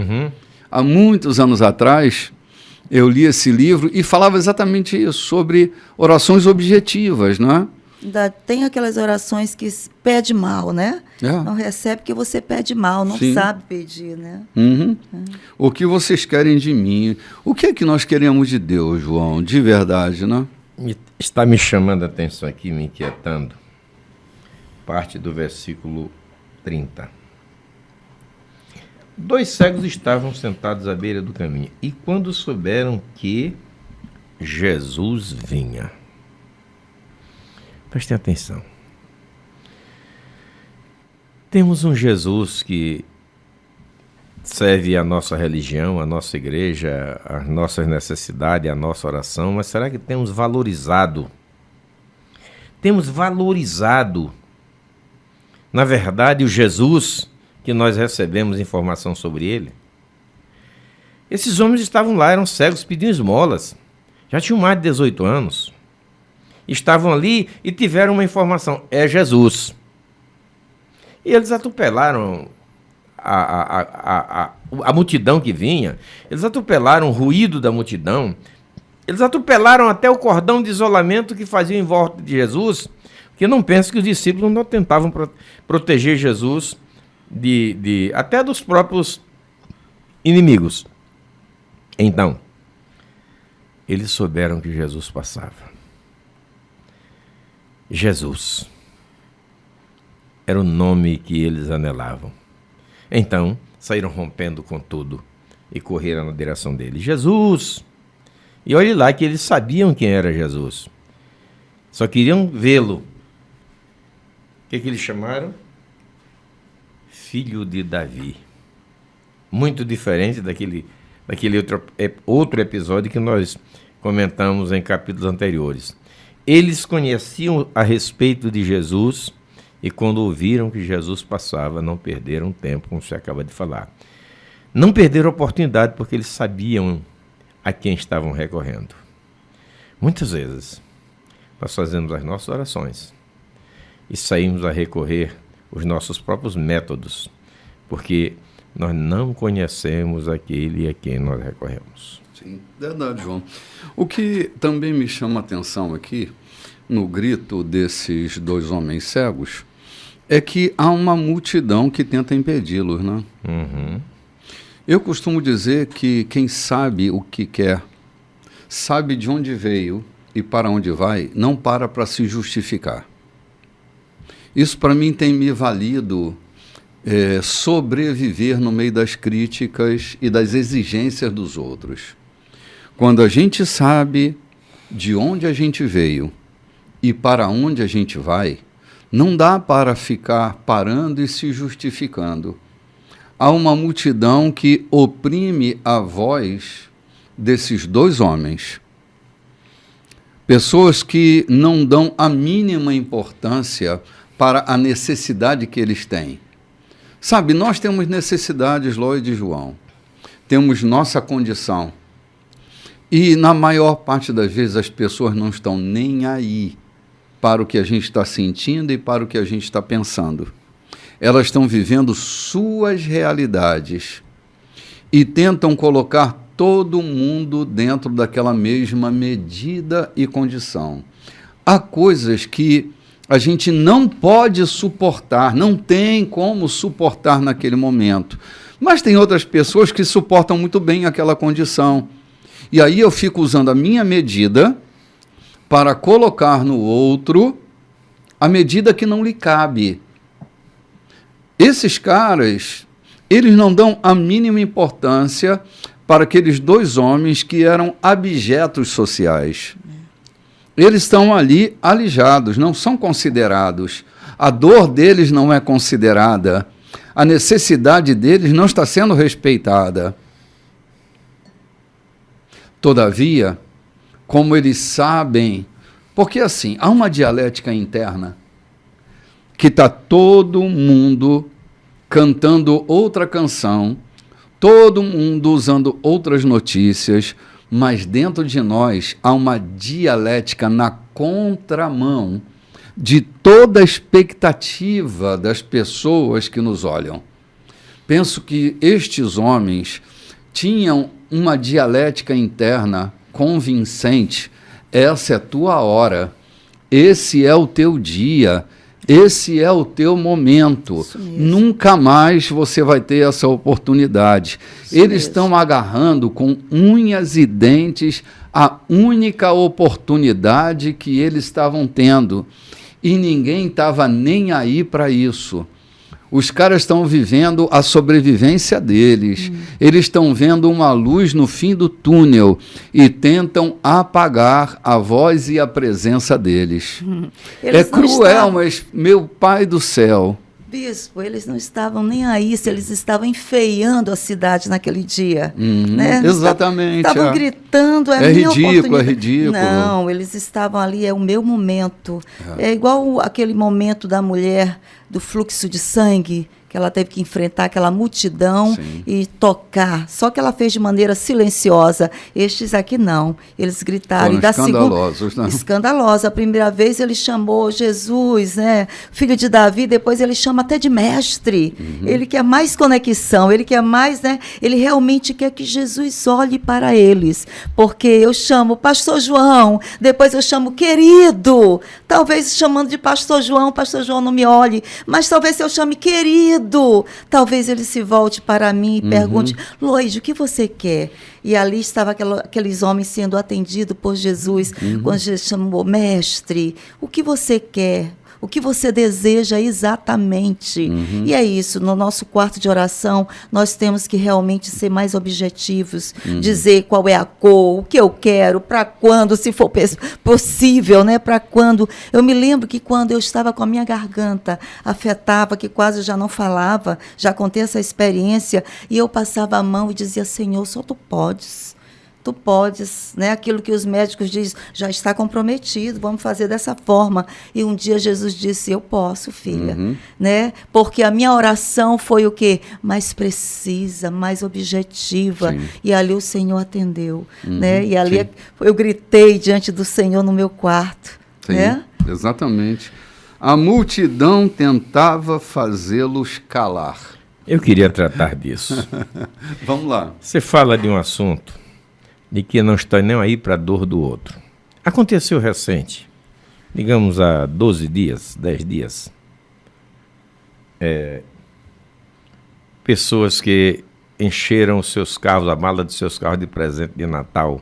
Há muitos anos atrás, eu li esse livro e falava exatamente isso, sobre orações objetivas, não é? Tem aquelas orações que pede mal, né? Não recebe porque você pede mal, não sabe pedir, né? O que vocês querem de mim? O que é que nós queremos de Deus, João? De verdade, né? Está me chamando a atenção aqui, me inquietando. Parte do versículo 30. 2 cegos estavam sentados à beira do caminho, e quando souberam que Jesus vinha. Prestem atenção. Temos um Jesus que serve a nossa religião, a nossa igreja, as nossas necessidades, a nossa oração, mas será que temos valorizado? Temos valorizado, na verdade, o Jesus que nós recebemos informação sobre ele? Esses homens estavam lá, eram cegos, pediam esmolas. Já tinham mais de 18 anos. Estavam ali e tiveram uma informação, é Jesus. E eles atropelaram a multidão que vinha, eles atropelaram o ruído da multidão, eles atropelaram até o cordão de isolamento que fazia em volta de Jesus, porque não pense que os discípulos não tentavam proteger Jesus até dos próprios inimigos. Então, eles souberam que Jesus passava. Jesus era o nome que eles anelavam. Então, saíram rompendo com tudo e correram na direção dele. Jesus! E olhe lá que eles sabiam quem era Jesus. Só queriam vê-lo. O que eles chamaram? Filho de Davi. Muito diferente daquele outro episódio que nós comentamos em capítulos anteriores. Eles conheciam a respeito de Jesus e quando ouviram que Jesus passava, não perderam tempo, como você acaba de falar. Não perderam a oportunidade porque eles sabiam a quem estavam recorrendo. Muitas vezes, nós fazemos as nossas orações e saímos a recorrer aos nossos próprios métodos, porque nós não conhecemos aquele a quem nós recorremos. Sim, verdade, João. O que também me chama a atenção aqui, no grito desses 2 homens cegos, é que há uma multidão que tenta impedi-los, né? Uhum. Eu costumo dizer que quem sabe o que quer, sabe de onde veio e para onde vai, não para se justificar. Isso para mim tem me valido sobreviver no meio das críticas e das exigências dos outros. Quando a gente sabe de onde a gente veio e para onde a gente vai, não dá para ficar parando e se justificando. Há uma multidão que oprime a voz desses 2 homens. Pessoas que não dão a mínima importância para a necessidade que eles têm. Sabe, nós temos necessidades, Lloyd e João. Temos nossa condição. E na maior parte das vezes as pessoas não estão nem aí para o que a gente está sentindo e para o que a gente está pensando. Elas estão vivendo suas realidades e tentam colocar todo mundo dentro daquela mesma medida e condição. Há coisas que a gente não pode suportar, não tem como suportar naquele momento. Mas tem outras pessoas que suportam muito bem aquela condição. E aí eu fico usando a minha medida para colocar no outro a medida que não lhe cabe. Esses caras, eles não dão a mínima importância para aqueles 2 homens que eram abjetos sociais. Eles estão ali alijados, não são considerados. A dor deles não é considerada. A necessidade deles não está sendo respeitada. Todavia, como eles sabem, porque assim, há uma dialética interna que está todo mundo cantando outra canção, todo mundo usando outras notícias, mas dentro de nós há uma dialética na contramão de toda a expectativa das pessoas que nos olham. Penso que estes homens tinham uma dialética interna convincente. Essa é a tua hora, esse é o teu dia, esse é o teu momento. Nunca mais você vai ter essa oportunidade. Eles estão agarrando com unhas e dentes a única oportunidade que eles estavam tendo. E ninguém estava nem aí para isso. Os caras estão vivendo a sobrevivência deles. Eles estão vendo uma luz no fim do túnel e tentam apagar a voz e a presença deles. É cruel, mas, meu Pai do céu... Bispo, eles não estavam nem aí se eles estavam enfeiando a cidade naquele dia. Né? Exatamente. Estavam gritando, é minha ridículo, é ridículo. Não, eles estavam ali, é o meu momento. É igual aquele momento da mulher do fluxo de sangue, que ela teve que enfrentar aquela multidão e tocar. Só que ela fez de maneira silenciosa. Estes aqui não. Eles gritaram. Foram escandalosos, né? Escandalosa. A primeira vez ele chamou Jesus, né? Filho de Davi, depois ele chama até de mestre. Ele quer mais conexão, ele quer mais, né? Ele realmente quer que Jesus olhe para eles. Porque eu chamo Pastor João, depois eu chamo querido. Talvez chamando de Pastor João não me olhe, mas talvez se eu chame querido, talvez ele se volte para mim e pergunte: Lloyd, o que você quer? E ali estava aqueles homens sendo atendidos por Jesus, quando Jesus chamou: mestre, o que você quer? o que você deseja exatamente. E é isso, no nosso quarto de oração, nós temos que realmente ser mais objetivos, dizer qual é a cor, o que eu quero, para quando, se for possível, né? Para quando. Eu me lembro que quando eu estava com a minha garganta afetava, que quase já não falava, já contei essa experiência, e eu passava a mão e dizia, Senhor, só tu podes. Tu podes, né? Aquilo que os médicos dizem, já está comprometido, vamos fazer dessa forma. E um dia Jesus disse, eu posso, filha. Né? Porque a minha oração foi o quê? Mais precisa, mais objetiva. Sim. E ali o Senhor atendeu. Né? E ali eu gritei diante do Senhor no meu quarto. Sim, né? Exatamente. A multidão tentava fazê-los calar. Eu queria tratar disso. Vamos lá. Você fala de um assunto de que não está nem aí para a dor do outro. Aconteceu recente, digamos há 12 dias, 10 dias. Pessoas que encheram os seus carros, a mala dos seus carros de presente de Natal,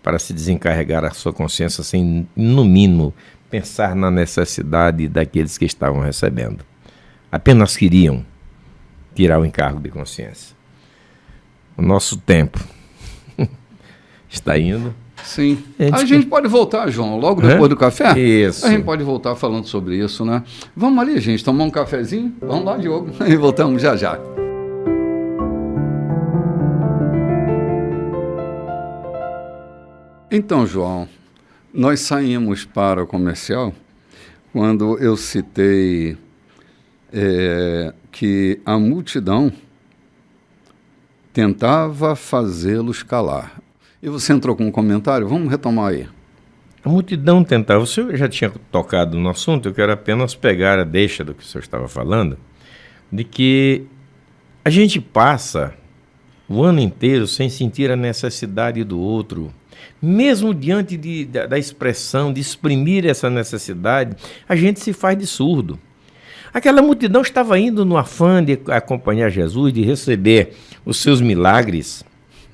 para se desencarregar a sua consciência sem, no mínimo, pensar na necessidade daqueles que estavam recebendo. Apenas queriam tirar o encargo de consciência. O nosso tempo está indo. Sim. A gente pode voltar, João, logo depois do café? Isso. A gente pode voltar falando sobre isso, né? Vamos ali, gente, tomar um cafezinho? Vamos lá, Diogo, e voltamos já já. Então, João, nós saímos para o comercial quando eu citei que a multidão tentava fazê-los calar. E você entrou com um comentário? Vamos retomar aí. A multidão tentava. O senhor já tinha tocado no assunto, eu quero apenas pegar a deixa do que o senhor estava falando, de que a gente passa o ano inteiro sem sentir a necessidade do outro. Mesmo diante da expressão, de exprimir essa necessidade, a gente se faz de surdo. Aquela multidão estava indo no afã de acompanhar Jesus, de receber os seus milagres.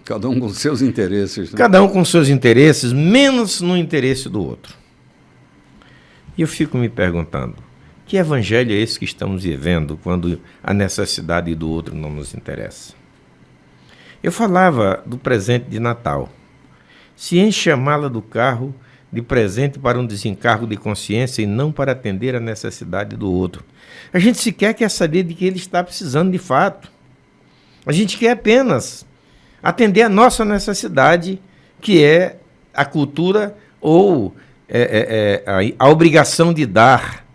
Cada um com seus interesses. Né? Cada um com seus interesses, menos no interesse do outro. E eu fico me perguntando, que evangelho é esse que estamos vivendo quando a necessidade do outro não nos interessa? Eu falava do presente de Natal. Se enche a mala do carro de presente para um desencargo de consciência e não para atender a necessidade do outro. A gente sequer quer saber de que ele está precisando de fato. A gente quer apenas atender a nossa necessidade, que é a cultura ou a obrigação de dar,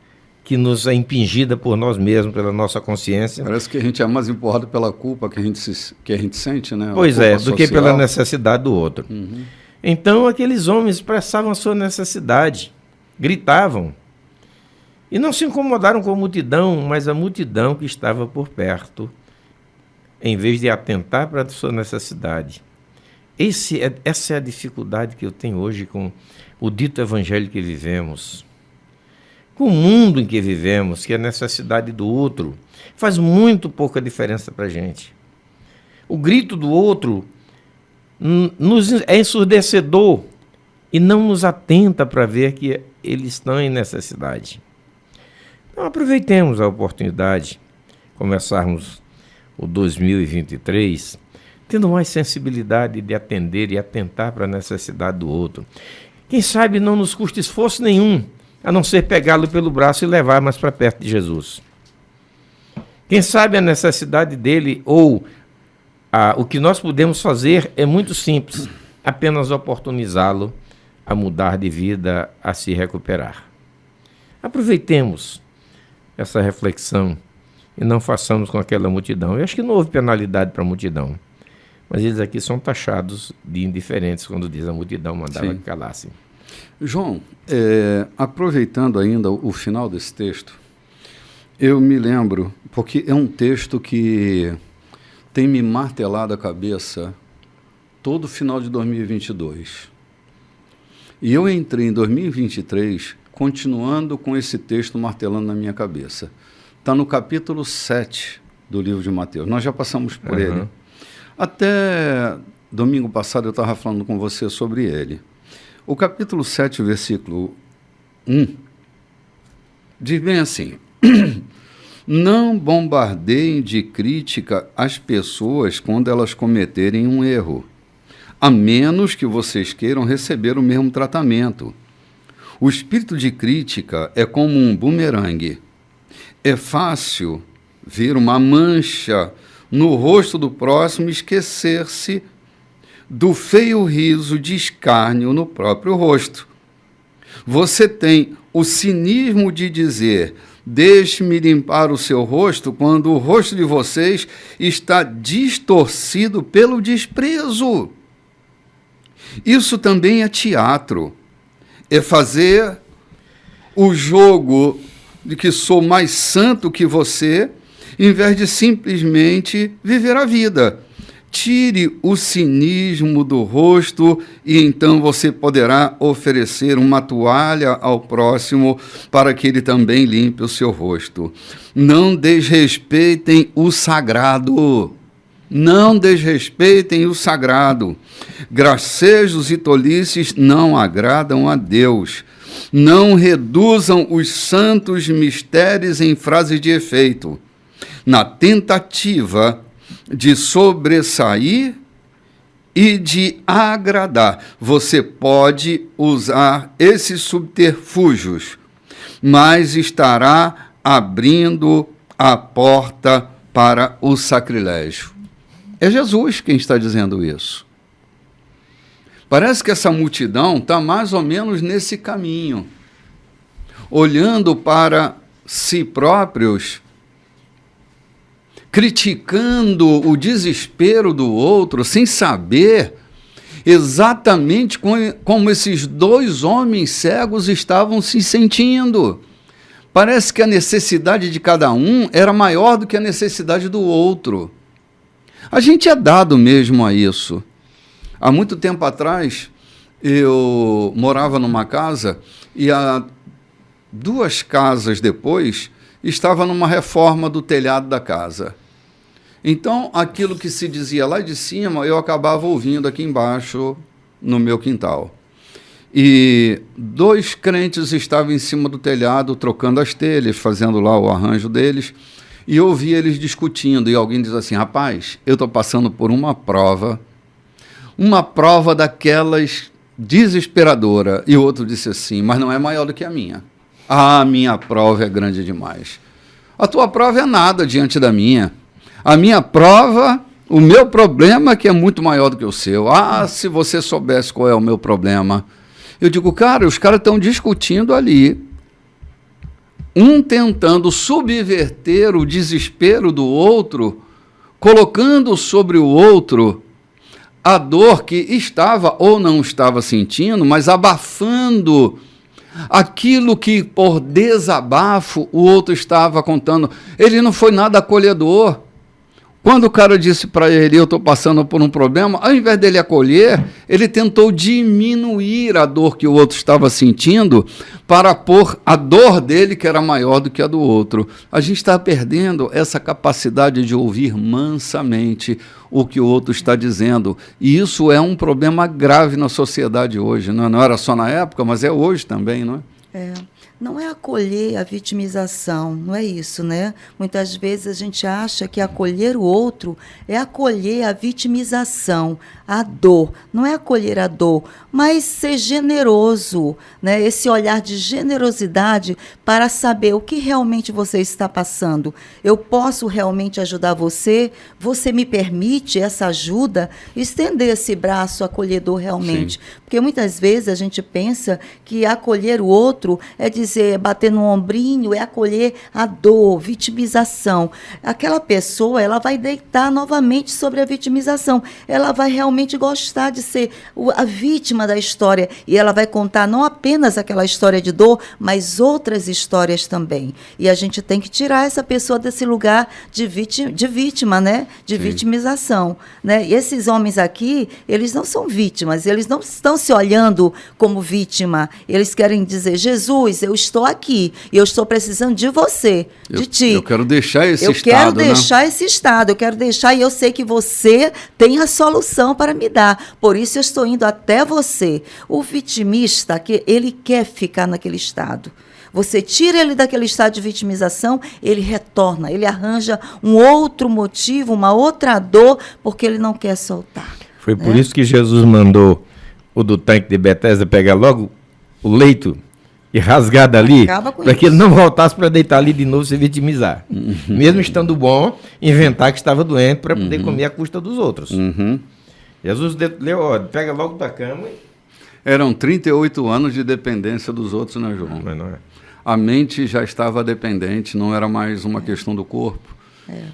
que nos é impingida por nós mesmos, pela nossa consciência. Parece que a gente é mais empurrado pela culpa que a gente sente, né? Pois é, do que pela necessidade do outro. Então, aqueles homens expressavam a sua necessidade, gritavam. E não se incomodaram com a multidão, mas a multidão que estava por perto, em vez de atentar para a sua necessidade. Essa é a dificuldade que eu tenho hoje com o dito evangelho que vivemos. Com o mundo em que vivemos, que a necessidade do outro faz muito pouca diferença para a gente. O grito do outro nos é ensurdecedor e não nos atenta para ver que eles estão em necessidade. Então aproveitemos a oportunidade, começarmos o 2023, tendo mais sensibilidade de atender e atentar para a necessidade do outro. Quem sabe não nos custa esforço nenhum, a não ser pegá-lo pelo braço e levar mais para perto de Jesus. Quem sabe a necessidade dele ou o que nós podemos fazer é muito simples, apenas oportunizá-lo a mudar de vida, a se recuperar. Aproveitemos essa reflexão e não façamos com aquela multidão. Eu acho que não houve penalidade para a multidão, mas eles aqui são taxados de indiferentes quando diz a multidão mandava que calassem. João, aproveitando ainda o final desse texto, eu me lembro, porque é um texto que tem me martelado a cabeça todo final de 2022. E eu entrei em 2023 continuando com esse texto martelando na minha cabeça. Está no capítulo 7 do livro de Mateus. Nós já passamos por ele. Até domingo passado eu estava falando com você sobre ele. O capítulo 7, versículo 1, Diz bem assim: não bombardeiem de crítica as pessoas quando elas cometerem um erro, a menos que vocês queiram receber o mesmo tratamento. O espírito de crítica é como um bumerangue. É fácil ver uma mancha no rosto do próximo e esquecer-se do feio riso de escárnio no próprio rosto. Você tem o cinismo de dizer: deixe-me limpar o seu rosto, quando o rosto de vocês está distorcido pelo desprezo. Isso também é teatro. É fazer o jogo de que sou mais santo que você, em vez de simplesmente viver a vida. Tire o cinismo do rosto e então você poderá oferecer uma toalha ao próximo para que ele também limpe o seu rosto. Não desrespeitem o sagrado. Não desrespeitem o sagrado. Gracejos e tolices não agradam a Deus. Não reduzam os santos mistérios em frases de efeito. Na tentativa de sobressair e de agradar, você pode usar esses subterfúgios, mas estará abrindo a porta para o sacrilégio. É Jesus quem está dizendo isso. Parece que essa multidão está mais ou menos nesse caminho, olhando para si próprios, criticando o desespero do outro, sem saber exatamente como esses dois homens cegos estavam se sentindo. Parece que a necessidade de cada um era maior do que a necessidade do outro. A gente é dado mesmo a isso. Há muito tempo atrás, eu morava numa casa e há 2 casas depois estava numa reforma do telhado da casa. Então, aquilo que se dizia lá de cima, eu acabava ouvindo aqui embaixo, no meu quintal. E 2 crentes estavam em cima do telhado, trocando as telhas, fazendo lá o arranjo deles, e eu ouvi eles discutindo, e alguém diz assim: rapaz, eu estou passando por uma prova daquelas desesperadora. E o outro disse assim: mas não é maior do que a minha. A minha prova é grande demais. A tua prova é nada diante da minha. A minha prova, o meu problema que é muito maior do que o seu. Ah, se você soubesse qual é o meu problema. Eu digo: cara, os caras estão discutindo ali, um tentando subverter o desespero do outro, colocando sobre o outro a dor que estava ou não estava sentindo, mas abafando aquilo que por desabafo o outro estava contando. Ele não foi nada acolhedor. Quando o cara disse para ele: eu estou passando por um problema, ao invés dele acolher, ele tentou diminuir a dor que o outro estava sentindo para pôr a dor dele, que era maior do que a do outro. A gente está perdendo essa capacidade de ouvir mansamente o que o outro está dizendo. E isso é um problema grave na sociedade hoje. Não era só na época, mas é hoje também, não é? Não é acolher a vitimização, não é isso, né? Muitas vezes a gente acha que acolher o outro é acolher a vitimização, a dor. Não é acolher a dor, mas ser generoso, né? Esse olhar de generosidade para saber o que realmente você está passando. Eu posso realmente ajudar você? Você me permite essa ajuda? Estender esse braço acolhedor realmente. Sim. Porque muitas vezes a gente pensa que acolher o outro é dizer, bater no ombrinho, é acolher a dor, vitimização. Aquela pessoa, ela vai deitar novamente sobre a vitimização. Ela vai realmente gostar de ser a vítima da história. E ela vai contar não apenas aquela história de dor, mas outras histórias também. E a gente tem que tirar essa pessoa desse lugar de vítima, né? De Sim. vitimização. Né? E esses homens aqui, eles não são vítimas, eles não estão se olhando como vítima. Eles querem dizer, Jesus, eu estou aqui, e eu estou precisando de você, de ti. Eu quero deixar esse estado, Eu quero deixar esse estado, eu quero deixar, e eu sei que você tem a solução para me dar. Por isso eu estou indo até você. O vitimista, ele quer ficar naquele estado. Você tira ele daquele estado de vitimização, ele retorna, ele arranja um outro motivo, uma outra dor, porque ele não quer soltar. Foi por isso que Jesus mandou o do tanque de Betesda pegar logo o leito e rasgar dali, para que ele não voltasse para deitar ali de novo e se vitimizar. Mesmo estando bom, inventar que estava doente para poder comer à custa dos outros. Jesus leu, ó, pega logo da cama. Eram 38 anos de dependência dos outros, né, João? Mas não é. A mente já estava dependente, não era mais uma questão do corpo.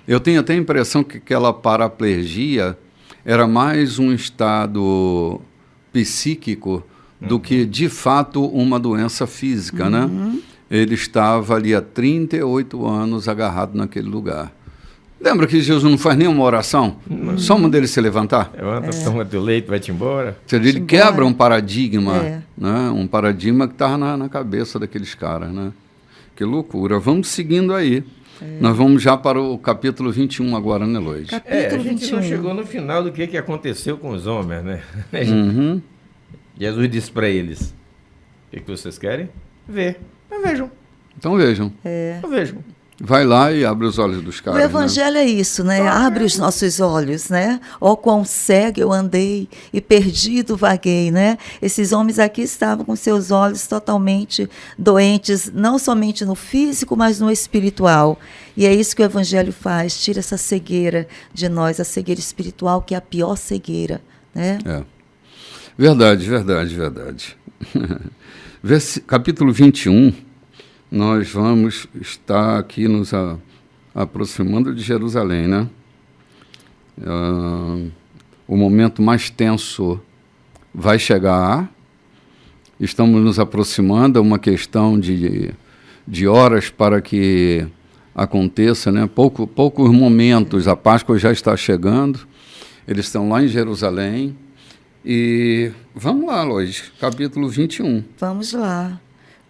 Eu tenho até a impressão que aquela paraplegia era mais um estado psíquico do que, de fato, uma doença física, né? Ele estava ali há 38 anos agarrado naquele lugar. Lembra que Jesus não faz nenhuma oração? Só manda ele se levantar? Levanta, toma teu leito, vai-te embora. Ele quebra um paradigma, né? Um paradigma que estava na cabeça daqueles caras, né? Que loucura. Vamos seguindo aí. Nós vamos já para o capítulo 21 agora, né, Loide? A gente não chegou no final do que aconteceu com os homens, né? Jesus disse para eles, o que vocês querem? Ver. Então vejam. Então vejam. Então vejam. Vai lá e abre os olhos dos caras. O evangelho é isso, né? Abre os nossos olhos, né? Ó, quão cego eu andei e perdido vaguei, né? Esses homens aqui estavam com seus olhos totalmente doentes, não somente no físico, mas no espiritual. E é isso que o evangelho faz, tira essa cegueira de nós, a cegueira espiritual, que é a pior cegueira, né? Verdade. Capítulo 21, nós vamos estar aqui nos aproximando de Jerusalém, né? O momento mais tenso vai chegar. Estamos nos aproximando, é uma questão de horas para que aconteça, né? Poucos momentos, a Páscoa já está chegando, eles estão lá em Jerusalém. E vamos lá, Lois, capítulo 21. Vamos lá.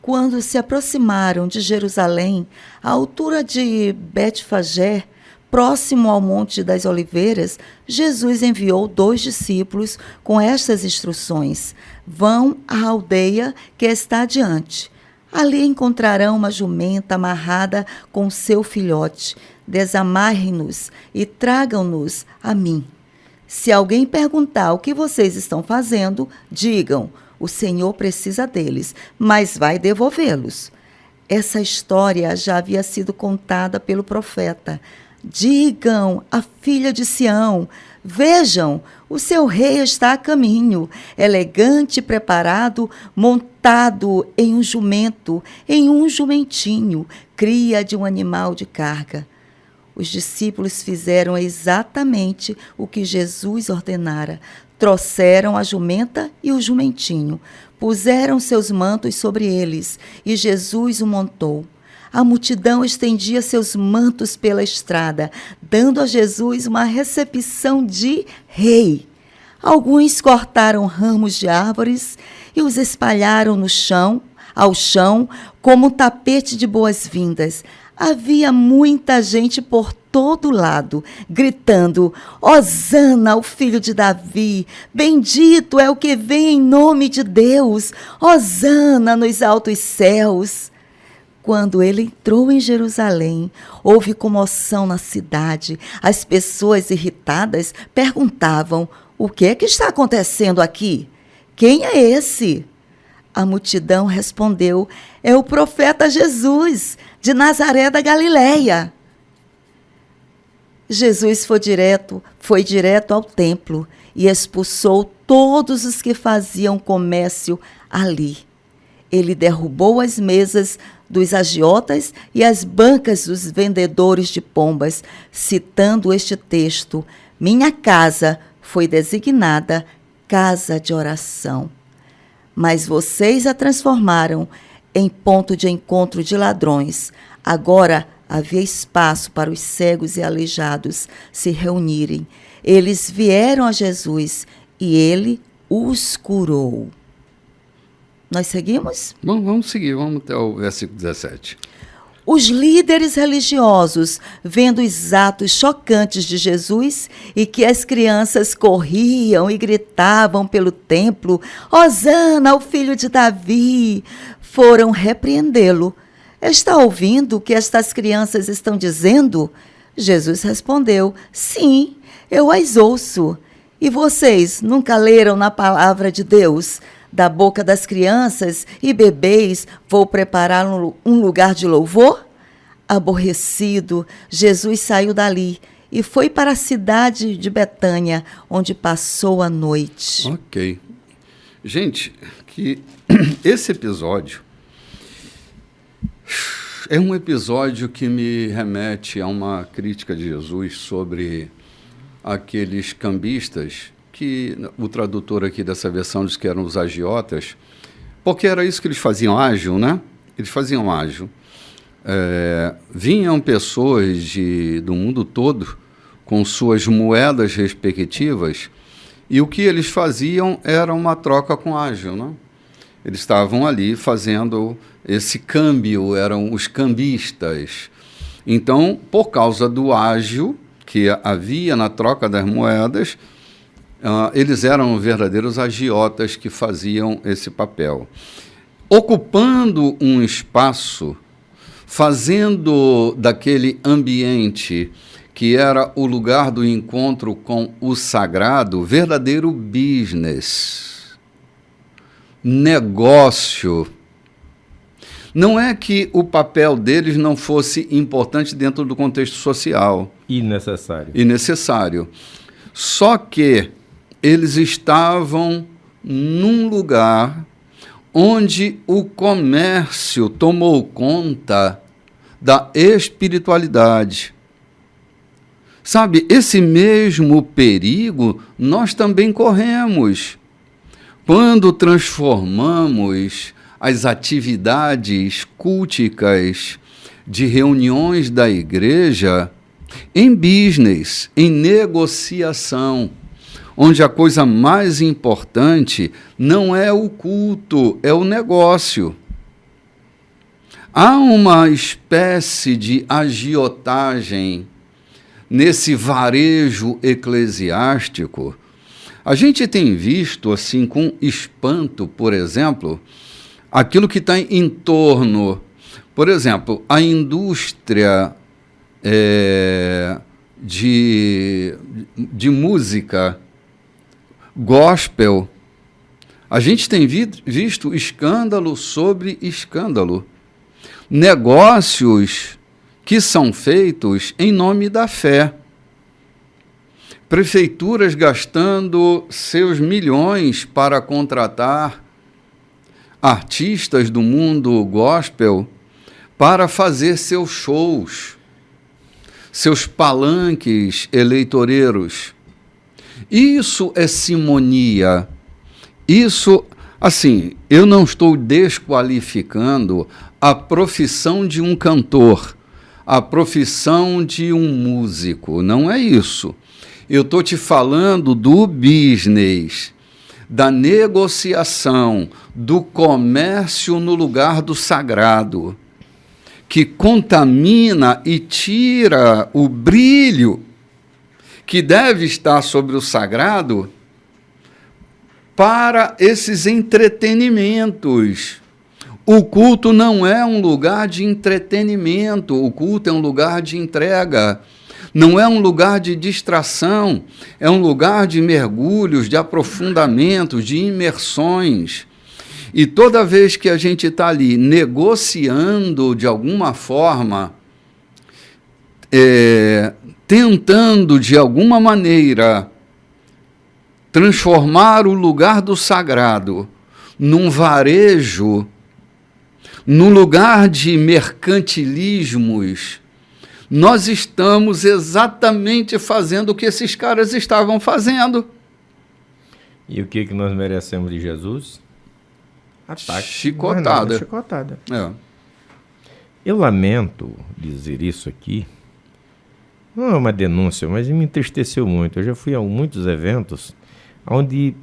Quando se aproximaram de Jerusalém, à altura de Betfagé, próximo ao Monte das Oliveiras, Jesus enviou 2 discípulos com estas instruções: vão à aldeia que está adiante. Ali encontrarão uma jumenta amarrada com seu filhote. Desamarrem-nos e tragam-nos a mim. Se alguém perguntar o que vocês estão fazendo, digam: o Senhor precisa deles, mas vai devolvê-los. Essa história já havia sido contada pelo profeta. Digam à filha de Sião: vejam, o seu rei está a caminho, elegante e preparado, montado em um jumento, em um jumentinho, cria de um animal de carga. Os discípulos fizeram exatamente o que Jesus ordenara. Trouxeram a jumenta e o jumentinho, puseram seus mantos sobre eles, e Jesus o montou. A multidão estendia seus mantos pela estrada, dando a Jesus uma recepção de rei. Alguns cortaram ramos de árvores e os espalharam ao chão, como um tapete de boas-vindas. Havia muita gente por todo lado, gritando: Hosana, o filho de Davi, bendito é o que vem em nome de Deus, Hosana nos altos céus. Quando ele entrou em Jerusalém, houve comoção na cidade. As pessoas irritadas perguntavam: o que é que está acontecendo aqui? Quem é esse? A multidão respondeu: é o profeta Jesus, de Nazaré da Galileia. Jesus foi direto ao templo e expulsou todos os que faziam comércio ali. Ele derrubou as mesas dos agiotas e as bancas dos vendedores de pombas, citando este texto: minha casa foi designada casa de oração. Mas vocês a transformaram em ponto de encontro de ladrões. Agora havia espaço para os cegos e aleijados se reunirem. Eles vieram a Jesus e ele os curou. Nós seguimos? Bom, vamos seguir, vamos até o versículo 17. Os líderes religiosos, vendo os atos chocantes de Jesus e que as crianças corriam e gritavam pelo templo, Hosana ao filho de Davi, foram repreendê-lo. Está ouvindo o que estas crianças estão dizendo? Jesus respondeu, sim, eu as ouço. E vocês nunca leram na palavra de Deus? Da boca das crianças e bebês vou preparar um lugar de louvor? Aborrecido, Jesus saiu dali e foi para a cidade de Betânia, onde passou a noite. Ok. Gente, que esse episódio é um episódio que me remete a uma crítica de Jesus sobre aqueles cambistas, que o tradutor aqui dessa versão diz que eram os agiotas, porque era isso que eles faziam, ágil, né? Eles faziam ágil. Vinham pessoas do mundo todo com suas moedas respectivas e o que eles faziam era uma troca com ágil, né? Eles estavam ali fazendo esse câmbio, eram os cambistas. Então, por causa do ágil que havia na troca das moedas, eles eram verdadeiros agiotas que faziam esse papel. Ocupando um espaço, fazendo daquele ambiente que era o lugar do encontro com o sagrado, verdadeiro business, negócio. Não é que o papel deles não fosse importante dentro do contexto social. E necessário. E necessário. Só que eles estavam num lugar onde o comércio tomou conta da espiritualidade. Sabe, esse mesmo perigo nós também corremos quando transformamos as atividades culticas de reuniões da igreja em business, em negociação, onde a coisa mais importante não é o culto, é o negócio. Há uma espécie de agiotagem nesse varejo eclesiástico. A gente tem visto, assim, com espanto, por exemplo, aquilo que está em torno, por exemplo, a indústria de música gospel. A gente tem visto escândalo sobre escândalo. Negócios que são feitos em nome da fé. Prefeituras gastando seus milhões para contratar artistas do mundo gospel para fazer seus shows, seus palanques eleitoreiros. Isso é simonia. Isso, assim, eu não estou desqualificando a profissão de um cantor, a profissão de um músico. Não é isso. Eu estou te falando do business, da negociação, do comércio no lugar do sagrado, que contamina e tira o brilho que deve estar sobre o sagrado para esses entretenimentos. O culto não é um lugar de entretenimento, o culto é um lugar de entrega. Não é um lugar de distração, é um lugar de mergulhos, de aprofundamentos, de imersões. E toda vez que a gente está ali negociando de alguma forma, tentando de alguma maneira transformar o lugar do sagrado num varejo, num lugar de mercantilismos, nós estamos exatamente fazendo o que esses caras estavam fazendo. E o que nós merecemos de Jesus? Ataque. Chicotada. Chicotada. É. Eu lamento dizer isso aqui. Não é uma denúncia, mas me entristeceu muito. Eu já fui a muitos eventos onde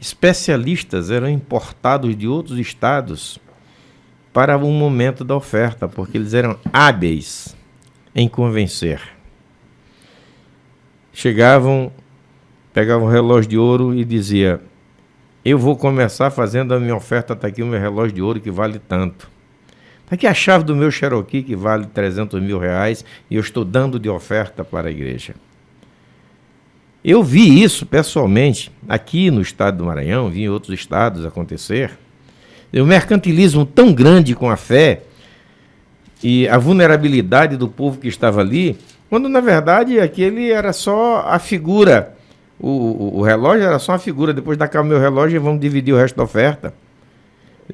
especialistas eram importados de outros estados para o momento da oferta, porque eles eram hábeis em convencer. Chegavam, pegavam o relógio de ouro e dizia: eu vou começar fazendo a minha oferta, está aqui o meu relógio de ouro que vale tanto. Está aqui a chave do meu Cherokee que vale 300 mil reais e eu estou dando de oferta para a igreja. Eu vi isso pessoalmente aqui no estado do Maranhão, vi em outros estados acontecer. O mercantilismo tão grande com a fé e a vulnerabilidade do povo que estava ali, quando na verdade aquele era só a figura. O relógio era só uma figura, depois dá cá o meu relógio e vamos dividir o resto da oferta.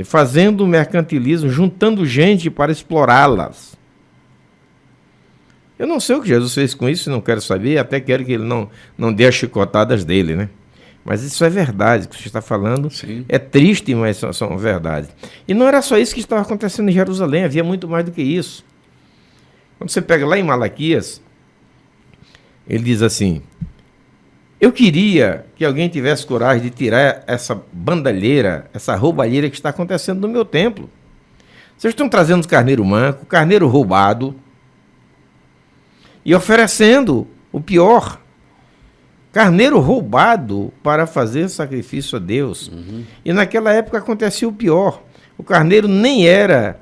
Fazendo mercantilismo, juntando gente para explorá-las. Eu não sei o que Jesus fez com isso, não quero saber, até quero que ele não dê as chicotadas dele, né? Mas isso é verdade, o que você está falando. Sim. É triste, mas são verdades. E não era só isso que estava acontecendo em Jerusalém, havia muito mais do que isso. Quando você pega lá em Malaquias, ele diz assim: eu queria que alguém tivesse coragem de tirar essa bandalheira, essa roubalheira que está acontecendo no meu templo. Vocês estão trazendo carneiro manco, carneiro roubado, e oferecendo o pior, carneiro roubado para fazer sacrifício a Deus. Uhum. E naquela época acontecia o pior. O carneiro nem era...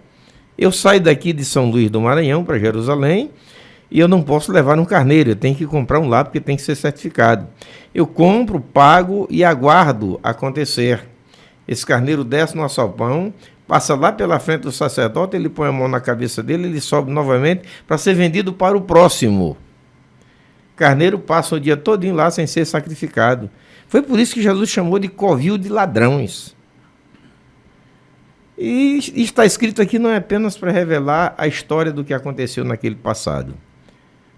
Eu saio daqui de São Luís do Maranhão para Jerusalém, e eu não posso levar um carneiro, eu tenho que comprar um lá porque tem que ser certificado. Eu compro, pago e aguardo acontecer. Esse carneiro desce no açapão, passa lá pela frente do sacerdote, ele põe a mão na cabeça dele, ele sobe novamente para ser vendido para o próximo. Carneiro passa o dia todinho lá sem ser sacrificado. Foi por isso que Jesus chamou de covil de ladrões. E está escrito aqui não é apenas para revelar a história do que aconteceu naquele passado.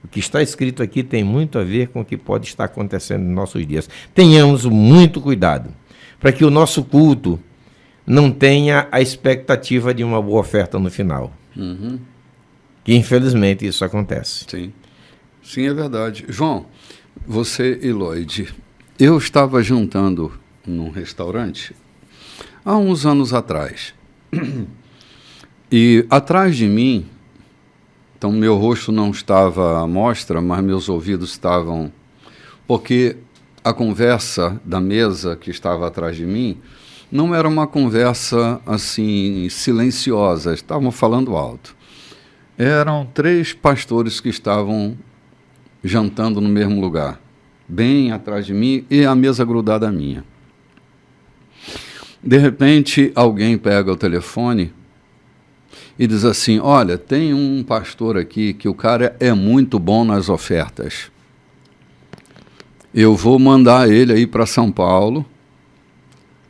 O que está escrito aqui tem muito a ver com o que pode estar acontecendo nos nossos dias. Tenhamos muito cuidado para que o nosso culto não tenha a expectativa de uma boa oferta no final. Uhum. Que infelizmente isso acontece. Sim. Sim, é verdade. João, você e Lloyd, eu estava jantando num restaurante há uns anos atrás. E atrás de mim, então meu rosto não estava à mostra, mas meus ouvidos estavam... Porque a conversa da mesa que estava atrás de mim não era uma conversa assim silenciosa, estavam falando alto. Eram 3 pastores que estavam jantando no mesmo lugar, bem atrás de mim, e a mesa grudada à minha. De repente, alguém pega o telefone e diz assim: olha, tem um pastor aqui que o cara é muito bom nas ofertas. Eu vou mandar ele aí para São Paulo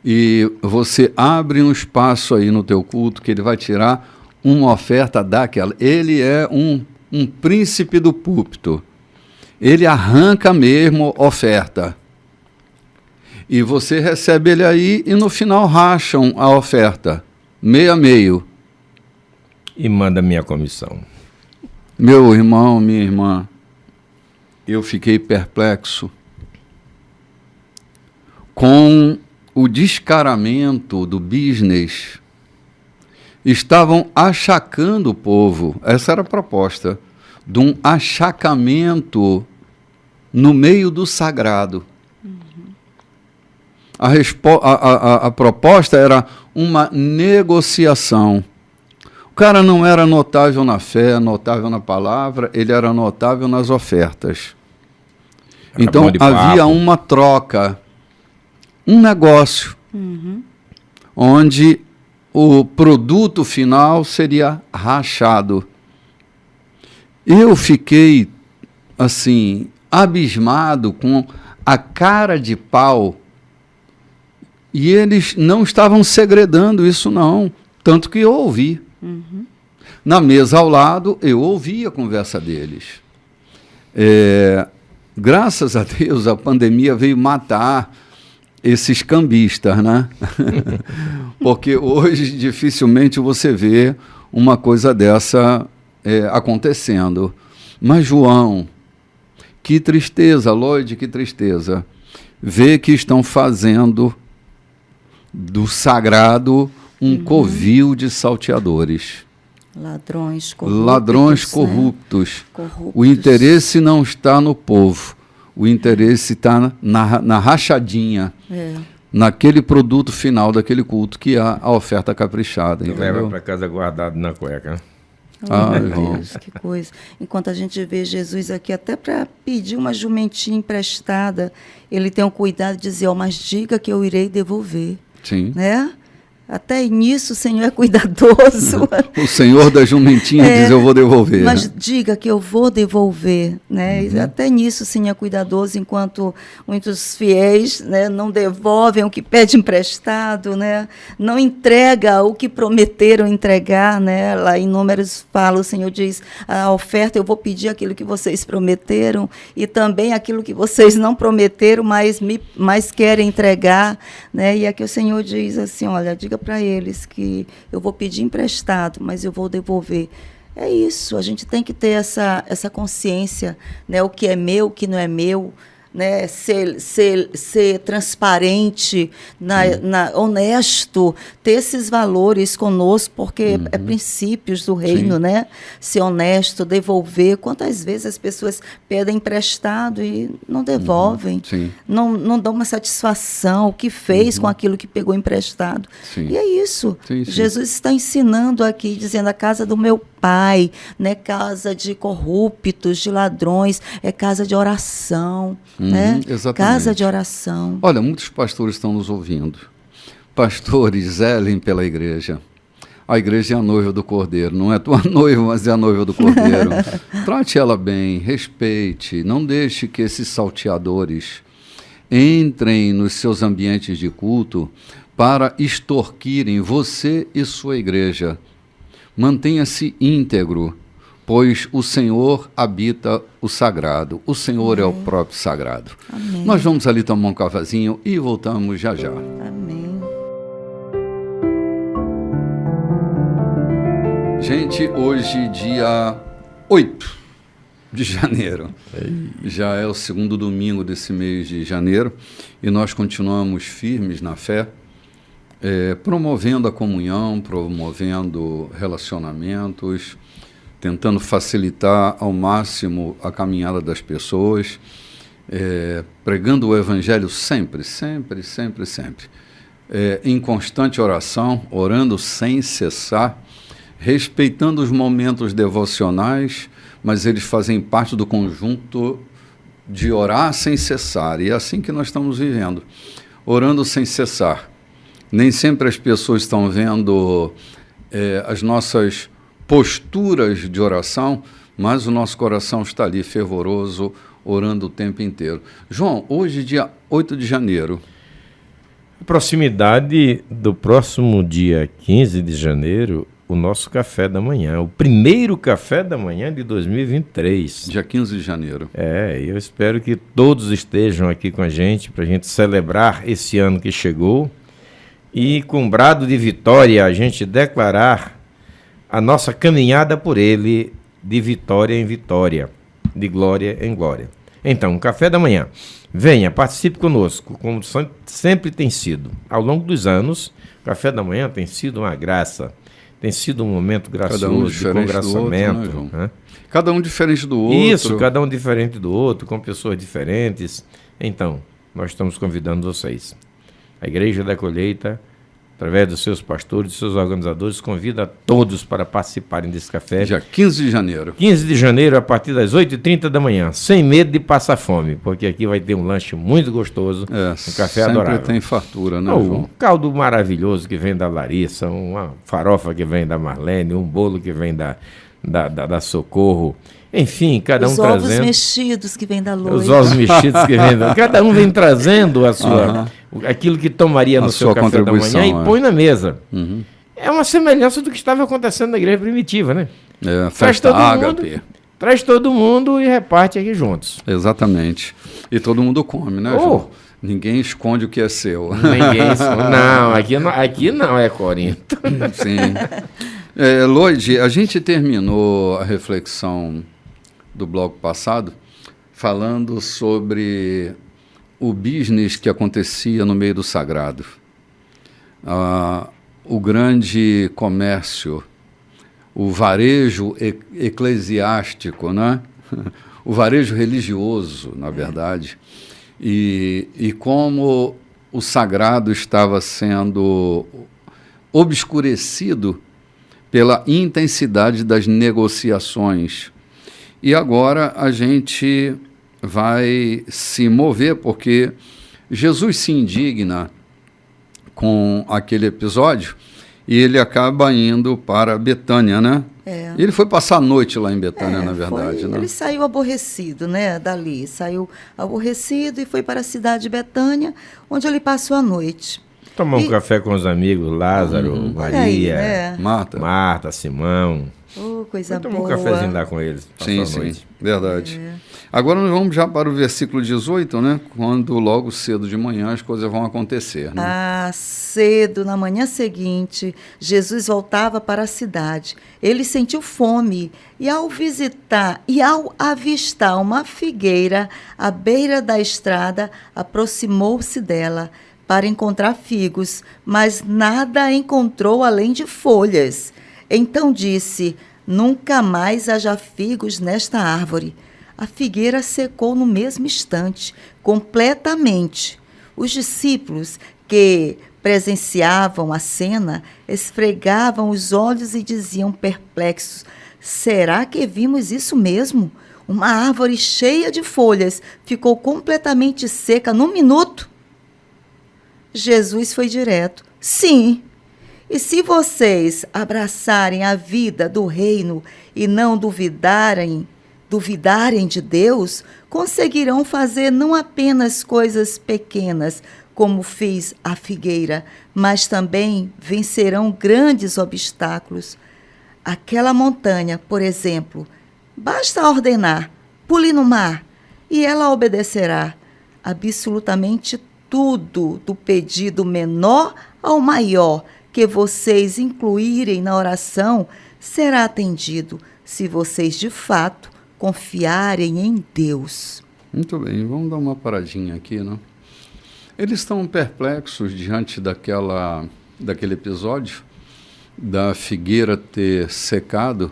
e você abre um espaço aí no teu culto que ele vai tirar uma oferta daquela. Ele é um príncipe do púlpito. Ele arranca mesmo oferta. E você recebe ele aí e no final racham a oferta, meio a meio. E manda minha comissão. Meu irmão, minha irmã, eu fiquei perplexo com o descaramento do business. Estavam achacando o povo, essa era a proposta, de um achacamento no meio do sagrado. A proposta era uma negociação. O cara não era notável na fé, notável na palavra, ele era notável nas ofertas. Então havia uma troca, um negócio, onde o produto final seria rachado. Eu fiquei, assim, abismado com a cara de pau. E eles não estavam segredando isso, não. Tanto que eu ouvi. Na mesa ao lado, eu ouvi a conversa deles. Graças a Deus, a pandemia veio matar esses cambistas, né? Porque hoje dificilmente você vê uma coisa dessa acontecendo. Mas, João, que tristeza, Lloyd, que tristeza. Ver que estão fazendo do sagrado um covil de salteadores. Ladrões corruptos. Ladrões corruptos. Né? O interesse não está no povo. O interesse está na rachadinha. Naquele produto final daquele culto, que é a oferta caprichada. Leva para casa guardado na cueca. Meu Deus, que coisa. Enquanto a gente vê Jesus aqui, até para pedir uma jumentinha emprestada, ele tem o cuidado de dizer, mas diga que eu irei devolver. Sim. Né? Até nisso o Senhor é cuidadoso. O Senhor da jumentinha diz, eu vou devolver. Mas diga que eu vou devolver. Né? Até nisso o Senhor é cuidadoso, enquanto muitos fiéis, né, não devolvem o que pede emprestado, né? Não entrega o que prometeram entregar. Né? Lá em Números fala, o Senhor diz, a oferta eu vou pedir aquilo que vocês prometeram e também aquilo que vocês não prometeram, mas querem entregar. Né? E aqui o Senhor diz assim, olha, diga para eles que eu vou pedir emprestado, mas eu vou devolver. É isso, a gente tem que ter essa consciência, né? O que é meu, o que não é meu, né? Ser transparente, honesto, ter esses valores conosco, porque é princípios do reino, né? Ser honesto, devolver. Quantas vezes as pessoas pedem emprestado e não devolvem, não dão uma satisfação, o que fez com aquilo que pegou emprestado. E é isso. Jesus está ensinando aqui, dizendo, a casa do meu Pai, não é casa de corruptos, de ladrões, é casa de oração. Né? Exatamente. Casa de oração. Olha, muitos pastores estão nos ouvindo. Pastores, zelem pela igreja. A igreja é a noiva do Cordeiro. Não é tua noiva, mas é a noiva do Cordeiro. Trate ela bem, respeite. Não deixe que esses salteadores entrem nos seus ambientes de culto para extorquirem você e sua igreja. Mantenha-se íntegro, pois o Senhor habita o sagrado. O Senhor é o próprio sagrado. Amém. Nós vamos ali tomar um cafezinho e voltamos já já. Amém. Gente, hoje dia 8 de janeiro. Já é o segundo domingo desse mês de janeiro e nós continuamos firmes na fé, promovendo a comunhão, promovendo relacionamentos, tentando facilitar ao máximo a caminhada das pessoas, pregando o Evangelho sempre, em constante oração, orando sem cessar, respeitando os momentos devocionais, mas eles fazem parte do conjunto de orar sem cessar, e é assim que nós estamos vivendo, orando sem cessar. Nem sempre as pessoas estão vendo as nossas posturas de oração, mas o nosso coração está ali fervoroso, orando o tempo inteiro. João, hoje, dia 8 de janeiro. A proximidade do próximo dia 15 de janeiro, o nosso café da manhã, o primeiro café da manhã de 2023. Dia 15 de janeiro. Eu espero que todos estejam aqui com a gente para a gente celebrar esse ano que chegou e com brado de vitória a gente declarar a nossa caminhada por ele de vitória em vitória, de glória em glória. Então, café da manhã. Venha, participe conosco, como sempre tem sido. Ao longo dos anos, o café da manhã tem sido uma graça, tem sido um momento gracioso, de congraçamento. Outro, né? Cada um diferente do outro. Isso, cada um diferente do outro, com pessoas diferentes. Então, nós estamos convidando vocês. A Igreja da Colheita, através dos seus pastores, dos seus organizadores, convida a todos para participarem desse café. Dia 15 de janeiro. 15 de janeiro, a partir das 8h30 da manhã, sem medo de passar fome, porque aqui vai ter um lanche muito gostoso, um café adorável. Sempre tem fartura, né, João? João? Um caldo maravilhoso que vem da Larissa, uma farofa que vem da Marlene, um bolo que vem da Socorro. Enfim, cada um trazendo... Os ovos mexidos que vem da Loira. Os ovos mexidos que vem da... Cada um vem trazendo a sua... aquilo que tomaria no seu café da manhã e põe na mesa. É uma semelhança do que estava acontecendo na igreja primitiva, né? Festa ágape. Traz todo mundo e reparte aqui juntos. Exatamente. E todo mundo come, né, João? Ninguém esconde o que é seu. Ninguém esconde. Não, aqui não é Corinto. Sim. Lloyd, a gente terminou a reflexão do bloco passado falando sobre o business que acontecia no meio do sagrado. o grande comércio, o varejo eclesiástico, né? O varejo religioso, na verdade, e como o sagrado estava sendo obscurecido pela intensidade das negociações. E agora a gente vai se mover, porque Jesus se indigna com aquele episódio e ele acaba indo para Betânia, né? Ele foi passar a noite lá em Betânia, na verdade, né? Ele saiu aborrecido, né, dali. Saiu aborrecido e foi para a cidade de Betânia, onde ele passou a noite. Tomar um café com os amigos, Lázaro, Maria, aí, né? Marta, Simão. Coisa boa. Tomar um cafezinho lá com eles. Sim, verdade. Agora nós vamos já para o versículo 18, né? Quando logo cedo de manhã as coisas vão acontecer, né? Cedo, na manhã seguinte, Jesus voltava para a cidade. Ele sentiu fome e ao avistar uma figueira à beira da estrada, aproximou-se dela para encontrar figos, mas nada encontrou além de folhas. Então disse: nunca mais haja figos nesta árvore. A figueira secou no mesmo instante, completamente. Os discípulos que presenciavam a cena esfregavam os olhos e diziam perplexos: será que vimos isso mesmo? Uma árvore cheia de folhas ficou completamente seca num minuto? Jesus foi direto: sim. E se vocês abraçarem a vida do reino e não duvidarem de Deus, conseguirão fazer não apenas coisas pequenas, como fez a figueira, mas também vencerão grandes obstáculos. Aquela montanha, por exemplo, basta ordenar: pule no mar, e ela obedecerá. Absolutamente tudo, do pedido menor ao maior, que vocês incluírem na oração, será atendido, se vocês de fato confiarem em Deus. Muito bem, vamos dar uma paradinha aqui, né? Eles estão perplexos diante daquele episódio da figueira ter secado,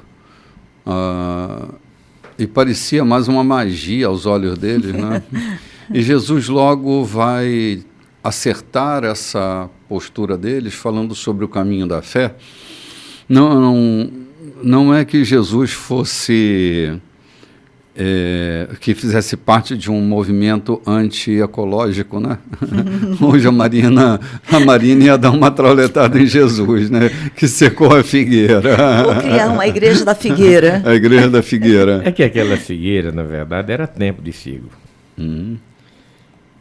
e parecia mais uma magia aos olhos deles, né? E Jesus logo vai acertar essa postura deles, falando sobre o caminho da fé. Não é que Jesus fosse que fizesse parte de um movimento anti-ecológico, né? Hoje a Marina ia dar uma trauletada em Jesus, né? Que secou a figueira. Vou criar uma igreja da figueira. A igreja da figueira. É que aquela figueira, na verdade, era tempo de figo.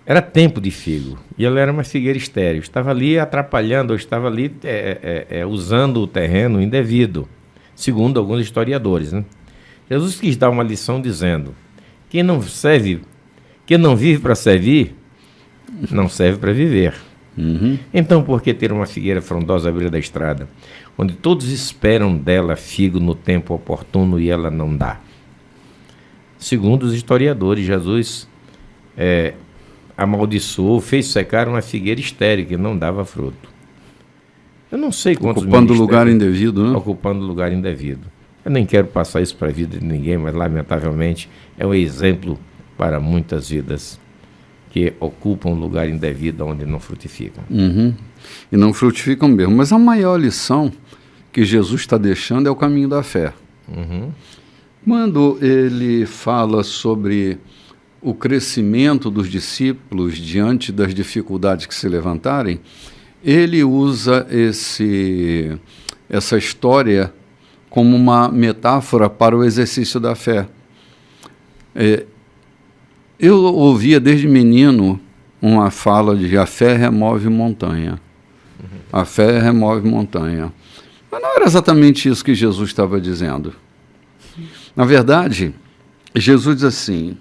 Era tempo de figo. E ela era uma figueira estéril. Estava ali atrapalhando, ou estava ali usando o terreno indevido, segundo alguns historiadores, né? Jesus quis dar uma lição dizendo: quem não vive para servir, não serve para viver. Então, por que ter uma figueira frondosa à beira da estrada, onde todos esperam dela figo no tempo oportuno e ela não dá? Segundo os historiadores, Jesus amaldiçoou, fez secar uma figueira estéril que não dava fruto. Eu não sei quantos ocupando lugar indevido, né? Ocupando lugar indevido. Eu nem quero passar isso para a vida de ninguém, mas lamentavelmente é um exemplo para muitas vidas que ocupam lugar indevido onde não frutificam. E não frutificam mesmo. Mas a maior lição que Jesus está deixando é o caminho da fé. Quando ele fala sobre o crescimento dos discípulos diante das dificuldades que se levantarem, ele usa essa história como uma metáfora para o exercício da fé. Eu ouvia desde menino uma fala de: a fé remove montanha. A fé remove montanha. Mas não era exatamente isso que Jesus estava dizendo. Na verdade, Jesus diz assim: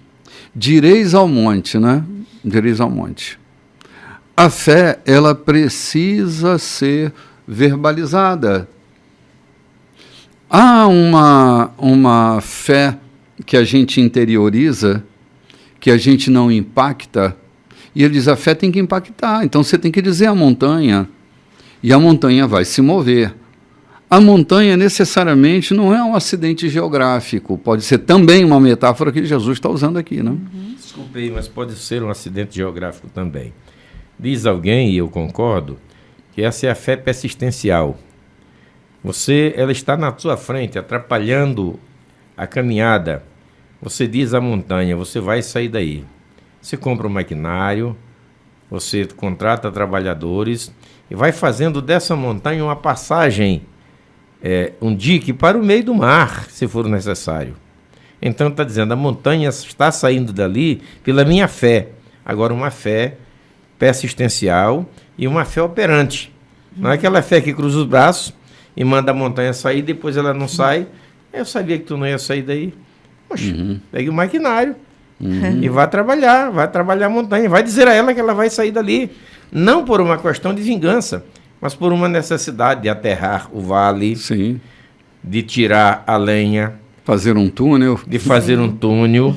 direis ao monte, né? Direis ao monte. A fé, ela precisa ser verbalizada. Há uma fé que a gente interioriza, que a gente não impacta, e ele diz: a fé tem que impactar, então você tem que dizer à montanha. e a montanha vai se mover. A montanha necessariamente não é um acidente geográfico, pode ser também uma metáfora que Jesus está usando aqui, né? Desculpe aí, mas pode ser um acidente geográfico também. Diz alguém, e eu concordo, que essa é a fé persistencial. Ela está na sua frente, atrapalhando a caminhada. Você diz à montanha, você vai sair daí. Você compra um maquinário, você contrata trabalhadores e vai fazendo dessa montanha uma passagem, um dique para o meio do mar, se for necessário. Então está dizendo, a montanha está saindo dali pela minha fé. Agora uma fé persistencial e uma fé operante. Não é aquela fé que cruza os braços e manda a montanha sair, depois ela não sai. Eu sabia que tu não ia sair daí. Poxa, pegue o maquinário e vai trabalhar a montanha. Vai dizer a ela que ela vai sair dali. Não por uma questão de vingança, mas por uma necessidade de aterrar o vale, Sim. de tirar a lenha, Fazer um túnel. de fazer um túnel.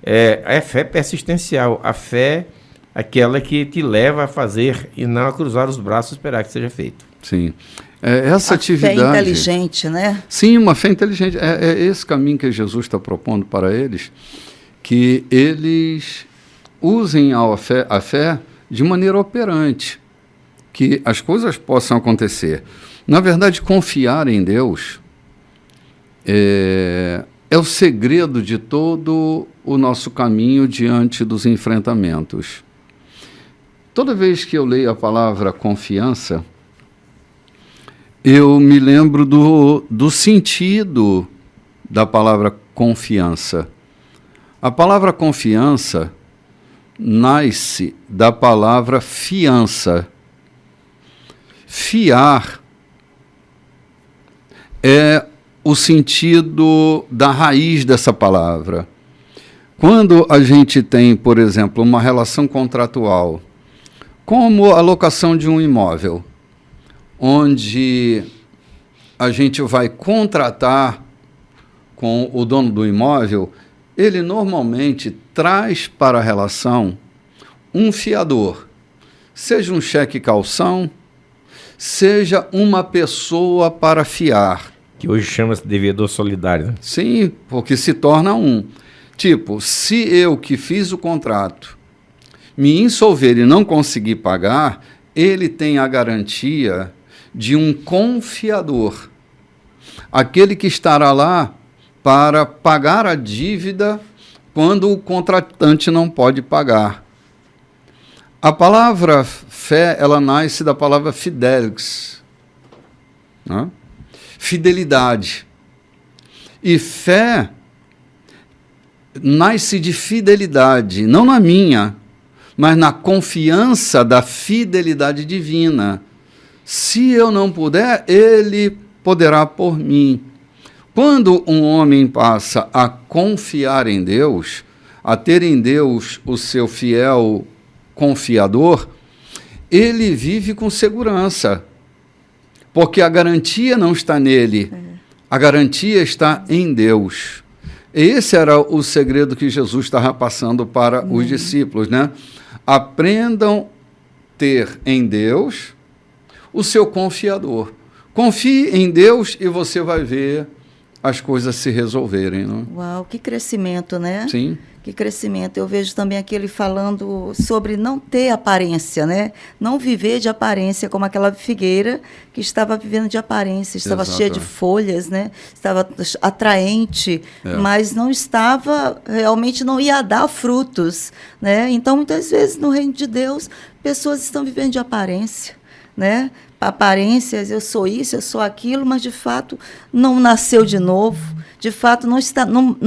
É fé persistencial. A fé, aquela que te leva a fazer e não a cruzar os braços e esperar que seja feito. Sim. Essa A atividade... fé inteligente, né? Sim, uma fé inteligente. É esse caminho que Jesus está propondo para eles, que eles usem a fé de maneira operante, que as coisas possam acontecer. Na verdade, confiar em Deus é o segredo de todo o nosso caminho diante dos enfrentamentos. Toda vez que eu leio a palavra confiança, eu me lembro do sentido da palavra confiança. A palavra confiança nasce da palavra fiança. Fiar é o sentido da raiz dessa palavra. Quando a gente tem, por exemplo, uma relação contratual, como a locação de um imóvel, onde a gente vai contratar com o dono do imóvel, ele normalmente traz para a relação um fiador, seja um cheque calção, seja uma pessoa para fiar. Que hoje chama-se devedor solidário, né? Sim, porque se torna um. Tipo, se eu que fiz o contrato me insolver e não conseguir pagar, ele tem a garantia de um confiador, aquele que estará lá para pagar a dívida quando o contratante não pode pagar. A palavra fé, ela nasce da palavra fidelix, né? Fidelidade. E fé nasce de fidelidade, não na minha, mas na confiança da fidelidade divina. Se eu não puder, ele poderá por mim. Quando um homem passa a confiar em Deus, a ter em Deus o seu fiel confiador, ele vive com segurança, porque a garantia não está nele, a garantia está em Deus. Esse era o segredo que Jesus estava passando para os discípulos, né? Aprendam a ter em Deus o seu confiador. Confie em Deus e você vai ver as coisas se resolverem, não? Uau, que crescimento, né? Sim. Que crescimento. Eu vejo também aqui ele falando sobre não ter aparência, né? Não viver de aparência, como aquela figueira que estava vivendo de aparência, estava Exato. cheia de folhas, né? Estava atraente, mas não estava, realmente não ia dar frutos, né? Então, muitas vezes, no reino de Deus, pessoas estão vivendo de aparência, né? Aparências, eu sou isso, eu sou aquilo, mas de fato não nasceu de novo, de fato não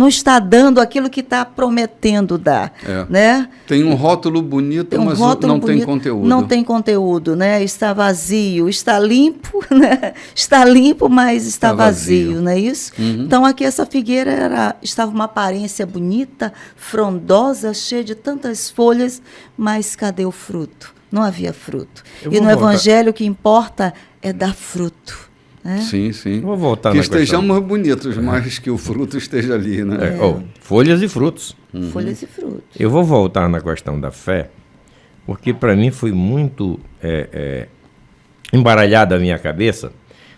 está dando aquilo que está prometendo dar, né? Tem um rótulo bonito, Tem um mas rótulo não bonito, tem conteúdo. Não tem conteúdo, né? Está vazio, está limpo, né? Está limpo, mas está vazio, não é isso? Então aqui essa figueira estava uma aparência bonita, frondosa, cheia de tantas folhas, mas cadê o fruto? Não havia fruto. E no Evangelho o que importa é dar fruto. Né? Sim, sim. Vou voltar que na estejamos bonitos, mas que o fruto esteja ali, né? Folhas e frutos. Folhas e frutos. Eu vou voltar na questão da fé, porque para mim foi muito embaralhado a minha cabeça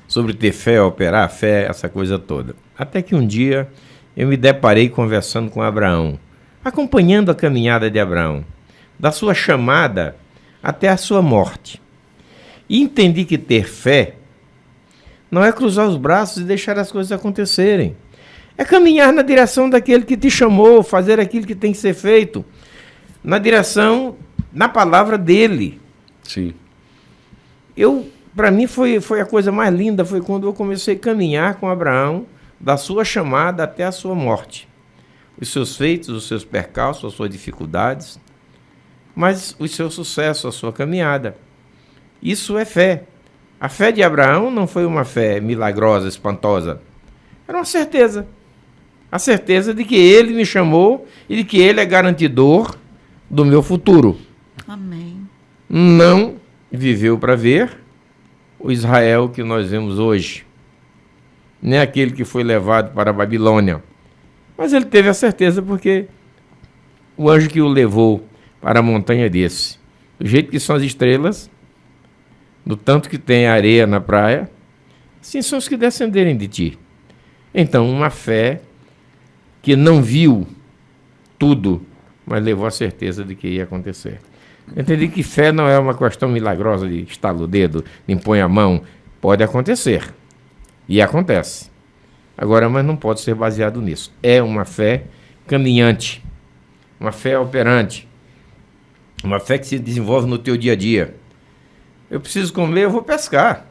sobre ter fé, operar fé, essa coisa toda. Até que um dia eu me deparei conversando com Abraão, acompanhando a caminhada de Abraão, da sua chamada até a sua morte. E entendi que ter fé não é cruzar os braços e deixar as coisas acontecerem. É caminhar na direção daquele que te chamou, fazer aquilo que tem que ser feito, na direção, na palavra dele. Sim. Para mim foi a coisa mais linda, foi quando eu comecei a caminhar com Abraão, da sua chamada até a sua morte. Os seus feitos, os seus percalços, as suas dificuldades, mas o seu sucesso, a sua caminhada. Isso é fé. A fé de Abraão não foi uma fé milagrosa, espantosa. Era uma certeza. A certeza de que ele me chamou e de que ele é garantidor do meu futuro. Amém. Não viveu para ver o Israel que nós vemos hoje. Nem aquele que foi levado para a Babilônia. Mas ele teve a certeza porque o anjo que o levou para a montanha disse: do jeito que são as estrelas, do tanto que tem areia na praia, assim são os que descenderem de ti. Então, uma fé que não viu tudo, mas levou a certeza de que ia acontecer. Entendi que fé não é uma questão milagrosa de estalar o dedo, de impor a mão. Pode acontecer. E acontece. Agora, mas não pode ser baseado nisso. É uma fé caminhante, uma fé operante, uma fé que se desenvolve no teu dia a dia. Eu preciso comer, eu vou pescar.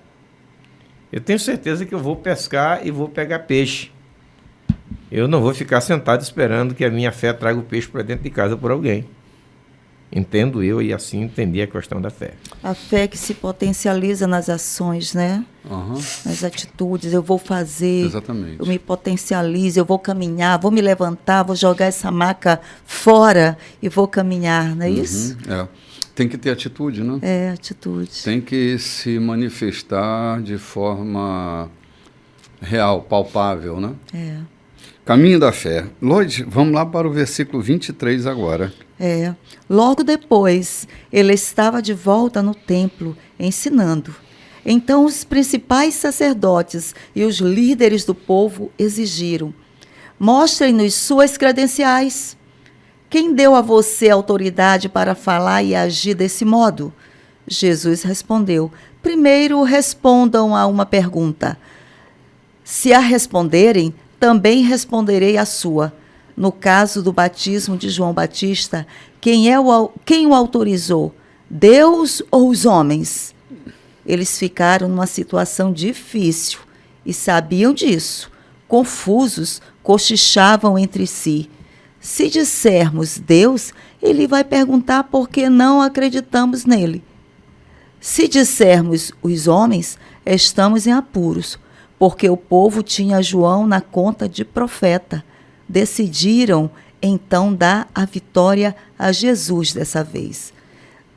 Eu tenho certeza que eu vou pescar e vou pegar peixe. Eu não vou ficar sentado esperando que a minha fé traga o peixe para dentro de casa por alguém. Entendo eu e assim entendi a questão da fé. A fé que se potencializa nas ações, né? Uhum. Nas atitudes. Eu vou fazer. Exatamente. Eu me potencializo, eu vou caminhar, vou me levantar, vou jogar essa maca fora e vou caminhar, não é isso? É. Tem que ter atitude, né? É, atitude. Tem que se manifestar de forma real, palpável, né? É. Caminho da fé. Lloyd, vamos lá para o versículo 23 agora. É. Logo depois, ele estava de volta no templo, ensinando. Então os principais sacerdotes e os líderes do povo exigiram: mostrem-nos suas credenciais. Quem deu a você autoridade para falar e agir desse modo? Jesus respondeu: primeiro respondam a uma pergunta. Se a responderem, também responderei a sua. No caso do batismo de João Batista, quem o autorizou? Deus ou os homens? Eles ficaram numa situação difícil e sabiam disso. Confusos, cochichavam entre si. Se dissermos Deus, ele vai perguntar por que não acreditamos nele. Se dissermos os homens, estamos em apuros, porque o povo tinha João na conta de profeta. Decidiram, então, dar a vitória a Jesus dessa vez.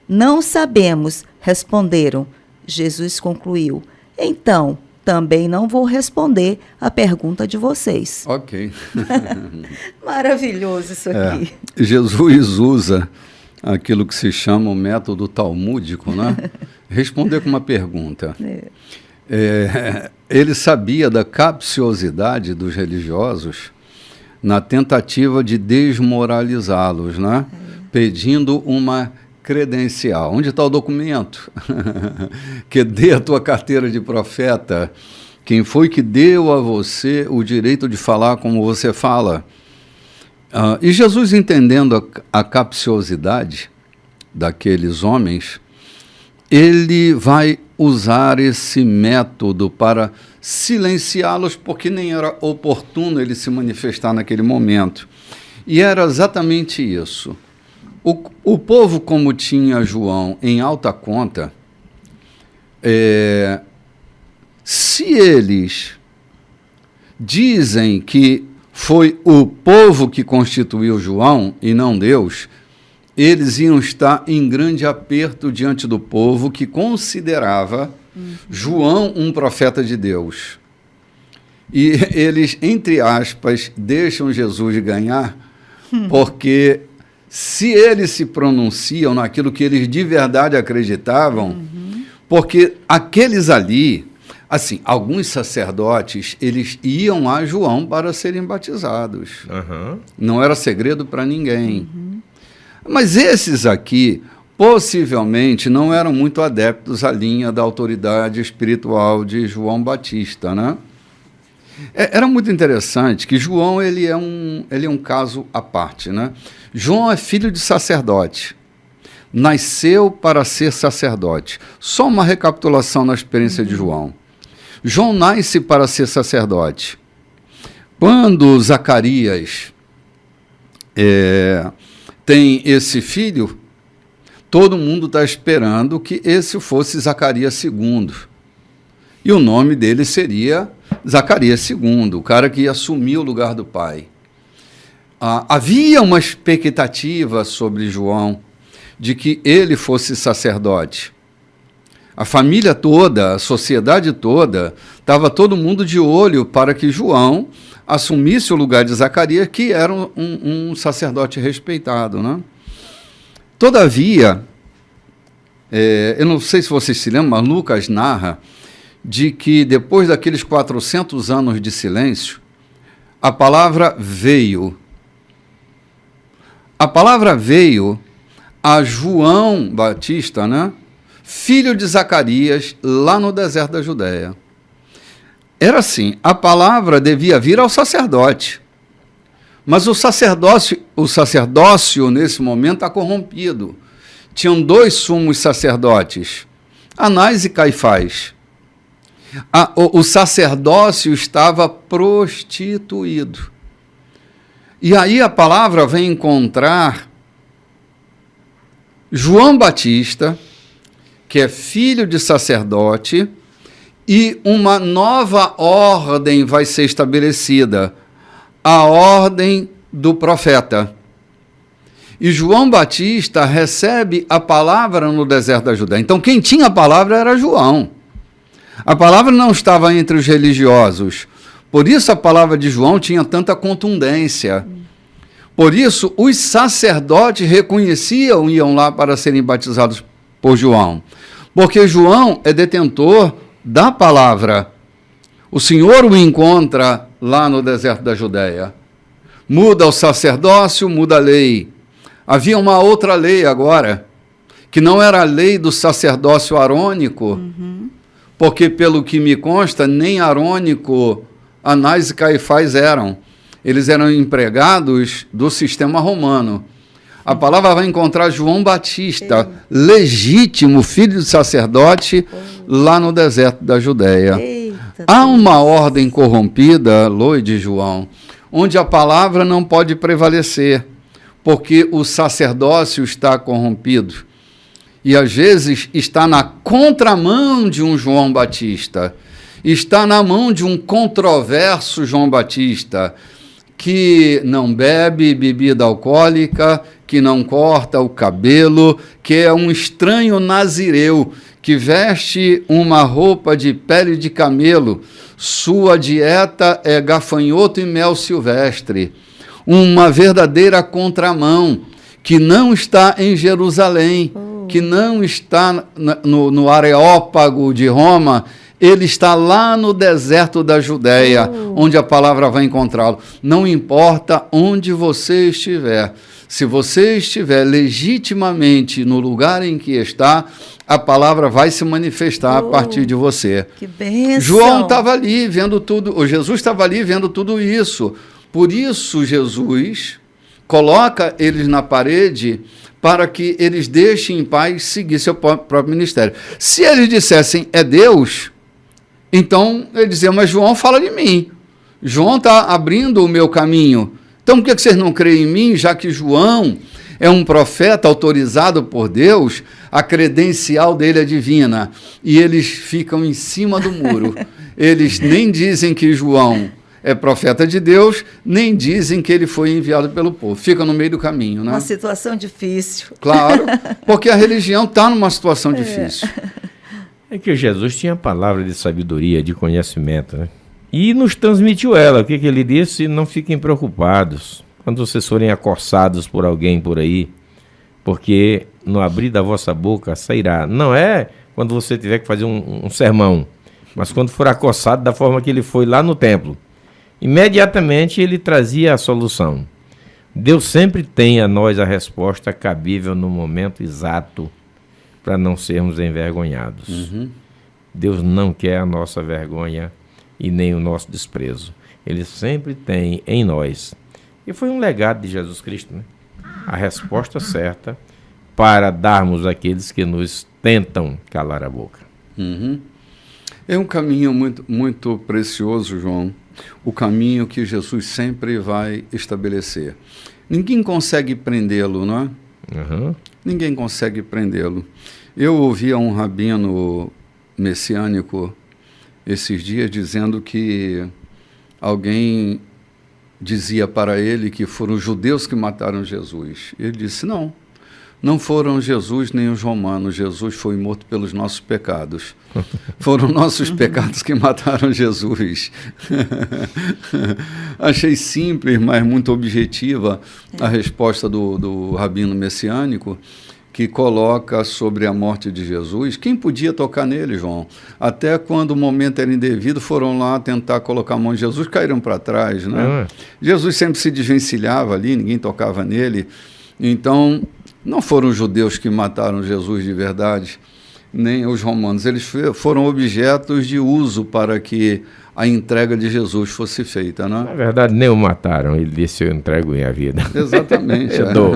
Não sabemos, responderam. Jesus concluiu: então, também não vou responder a pergunta de vocês. Ok. Maravilhoso isso aqui. Jesus usa aquilo que se chama o método talmúdico, né? Responder com uma pergunta. Ele sabia da capciosidade dos religiosos na tentativa de desmoralizá-los, né? Pedindo uma credencial. Onde está o documento? Que dê a tua carteira de profeta. Quem foi que deu a você o direito de falar como você fala? E Jesus, entendendo a capciosidade daqueles homens, ele vai usar esse método para silenciá-los, porque nem era oportuno ele se manifestar naquele momento. E era exatamente isso. O povo, como tinha João em alta conta, se eles dizem que foi o povo que constituiu João e não Deus, eles iam estar em grande aperto diante do povo que considerava João um profeta de Deus. E eles, entre aspas, deixam Jesus ganhar, porque se eles se pronunciam naquilo que eles de verdade acreditavam, Porque aqueles ali, assim, alguns sacerdotes, eles iam a João para serem batizados. Aham. Não era segredo para ninguém. Mas esses aqui, possivelmente, não eram muito adeptos à linha da autoridade espiritual de João Batista, né? Era muito interessante que João ele é um caso à parte, né? João é filho de sacerdote. Nasceu para ser sacerdote. Só uma recapitulação na experiência de João. João nasce para ser sacerdote. Quando Zacarias tem esse filho, todo mundo está esperando que esse fosse Zacarias II. E o nome dele seria Zacarias II, o cara que ia assumir o lugar do pai. Havia uma expectativa sobre João de que ele fosse sacerdote. A família toda, a sociedade toda, estava todo mundo de olho para que João assumisse o lugar de Zacarias, que era um sacerdote respeitado, né? Todavia, eu não sei se vocês se lembram, mas Lucas narra de que depois daqueles 400 anos de silêncio, a palavra veio. A palavra veio a João Batista, né? Filho de Zacarias, lá no deserto da Judéia. Era assim, a palavra devia vir ao sacerdote, mas o sacerdócio nesse momento está corrompido. Tinham 2 sumos sacerdotes, Anás e Caifás. O sacerdócio estava prostituído. E aí a palavra vem encontrar João Batista, que é filho de sacerdote, e uma nova ordem vai ser estabelecida, a ordem do profeta. E João Batista recebe a palavra no deserto da Judéia. Então quem tinha a palavra era João. A palavra não estava entre os religiosos. Por isso a palavra de João tinha tanta contundência. Por isso os sacerdotes reconheciam e iam lá para serem batizados por João. Porque João é detentor da palavra. O Senhor o encontra lá no deserto da Judéia. Muda o sacerdócio, muda a lei. Havia uma outra lei agora, que não era a lei do sacerdócio arônico, porque, pelo que me consta, nem arônico Anás e Caifás eram. Eles eram empregados do sistema romano. A palavra vai encontrar João Batista, legítimo filho de sacerdote, lá no deserto da Judéia. Há uma ordem corrompida, Loi de João, onde a palavra não pode prevalecer, porque o sacerdócio está corrompido. E às vezes está na contramão de um João Batista, está na mão de um controverso João Batista, que não bebe bebida alcoólica, que não corta o cabelo, que é um estranho nazireu, que veste uma roupa de pele de camelo, sua dieta é gafanhoto e mel silvestre, uma verdadeira contramão, que não está em Jerusalém, que não está no Areópago de Roma, ele está lá no deserto da Judéia, onde a palavra vai encontrá-lo. Não importa onde você estiver, se você estiver legitimamente no lugar em que está, a palavra vai se manifestar a partir de você. Que bênção! João estava ali vendo tudo, ou Jesus estava ali vendo tudo isso. Por isso Jesus coloca eles na parede para que eles deixem em paz seguir seu próprio ministério. Se eles dissessem, é Deus, então ele dizia, mas João fala de mim. João está abrindo o meu caminho. Então por que vocês não creem em mim, já que João é um profeta autorizado por Deus, a credencial dele é divina. E eles ficam em cima do muro. Eles nem dizem que João é profeta de Deus, nem dizem que ele foi enviado pelo povo. Fica no meio do caminho, né? Uma situação difícil. Claro, porque a religião está numa situação difícil. É que Jesus tinha a palavra de sabedoria, de conhecimento, né? E nos transmitiu ela. O que ele disse? Não fiquem preocupados quando vocês forem acossados por alguém por aí, porque no abrir da vossa boca sairá. Não é quando você tiver que fazer um sermão, mas quando for acossado da forma que ele foi lá no templo, imediatamente ele trazia a solução. Deus sempre tem a nós a resposta cabível no momento exato para não sermos envergonhados. Deus não quer a nossa vergonha e nem o nosso desprezo. Ele sempre tem em nós. E foi um legado de Jesus Cristo, né? A resposta certa para darmos àqueles que nos tentam calar a boca. É um caminho muito, muito precioso, João. O caminho que Jesus sempre vai estabelecer. Ninguém consegue prendê-lo, não é? Ninguém consegue prendê-lo. Eu ouvia um rabino messiânico esses dias dizendo que alguém dizia para ele que foram os judeus que mataram Jesus. Ele disse, não foram Jesus nem os romanos. Jesus foi morto pelos nossos pecados. Foram nossos pecados que mataram Jesus. Achei simples, mas muito objetiva a resposta do rabino messiânico, que coloca sobre a morte de Jesus. Quem podia tocar nele, João? Até quando o momento era indevido, foram lá tentar colocar a mão de Jesus, caíram para trás, né? Jesus sempre se desvencilhava ali, ninguém tocava nele. Então, não foram os judeus que mataram Jesus de verdade, nem os romanos. Eles foram objetos de uso para que a entrega de Jesus fosse feita, né? Na verdade, nem o mataram. Ele disse, eu entrego minha vida. Exatamente. Eu dou.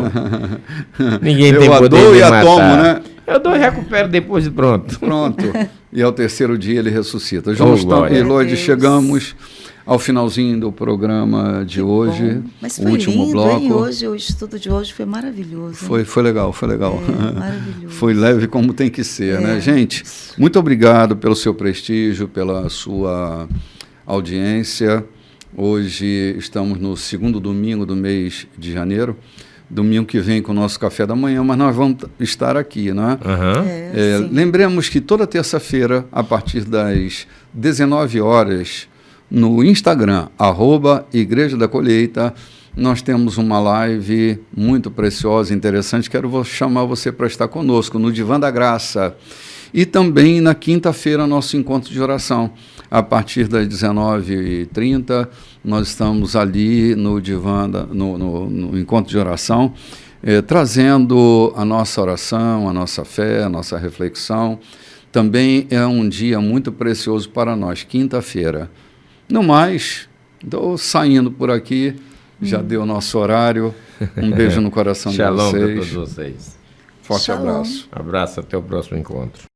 Ninguém tem eu poder dou de e matar. a tomo, né? Eu dou e recupero depois de pronto. Pronto. E ao terceiro dia ele ressuscita. João e Loide, chegamos ao finalzinho do programa de hoje. Mas o foi último lindo, bloco. hein? Hoje, o estudo de hoje foi maravilhoso. Foi legal. Maravilhoso. Foi leve como tem que ser, né? Gente, muito obrigado pelo seu prestígio, pela sua audiência. Hoje estamos no segundo domingo do mês de janeiro. Domingo que vem com o nosso café da manhã, mas nós vamos estar aqui, não é? Lembremos que toda terça-feira, a partir das 19 horas, no Instagram, @Igreja da Colheita, nós temos uma live muito preciosa, interessante. Quero chamar você para estar conosco no Divã da Graça. E também na quinta-feira, nosso encontro de oração. A partir das 19h30, nós estamos ali no Divã, no encontro de oração, trazendo a nossa oração, a nossa fé, a nossa reflexão. Também é um dia muito precioso para nós, quinta-feira. No mais, estou saindo por aqui, já deu o nosso horário. Um beijo no coração de vocês. Shalom para todos vocês. Forte abraço. Abraço, até o próximo encontro.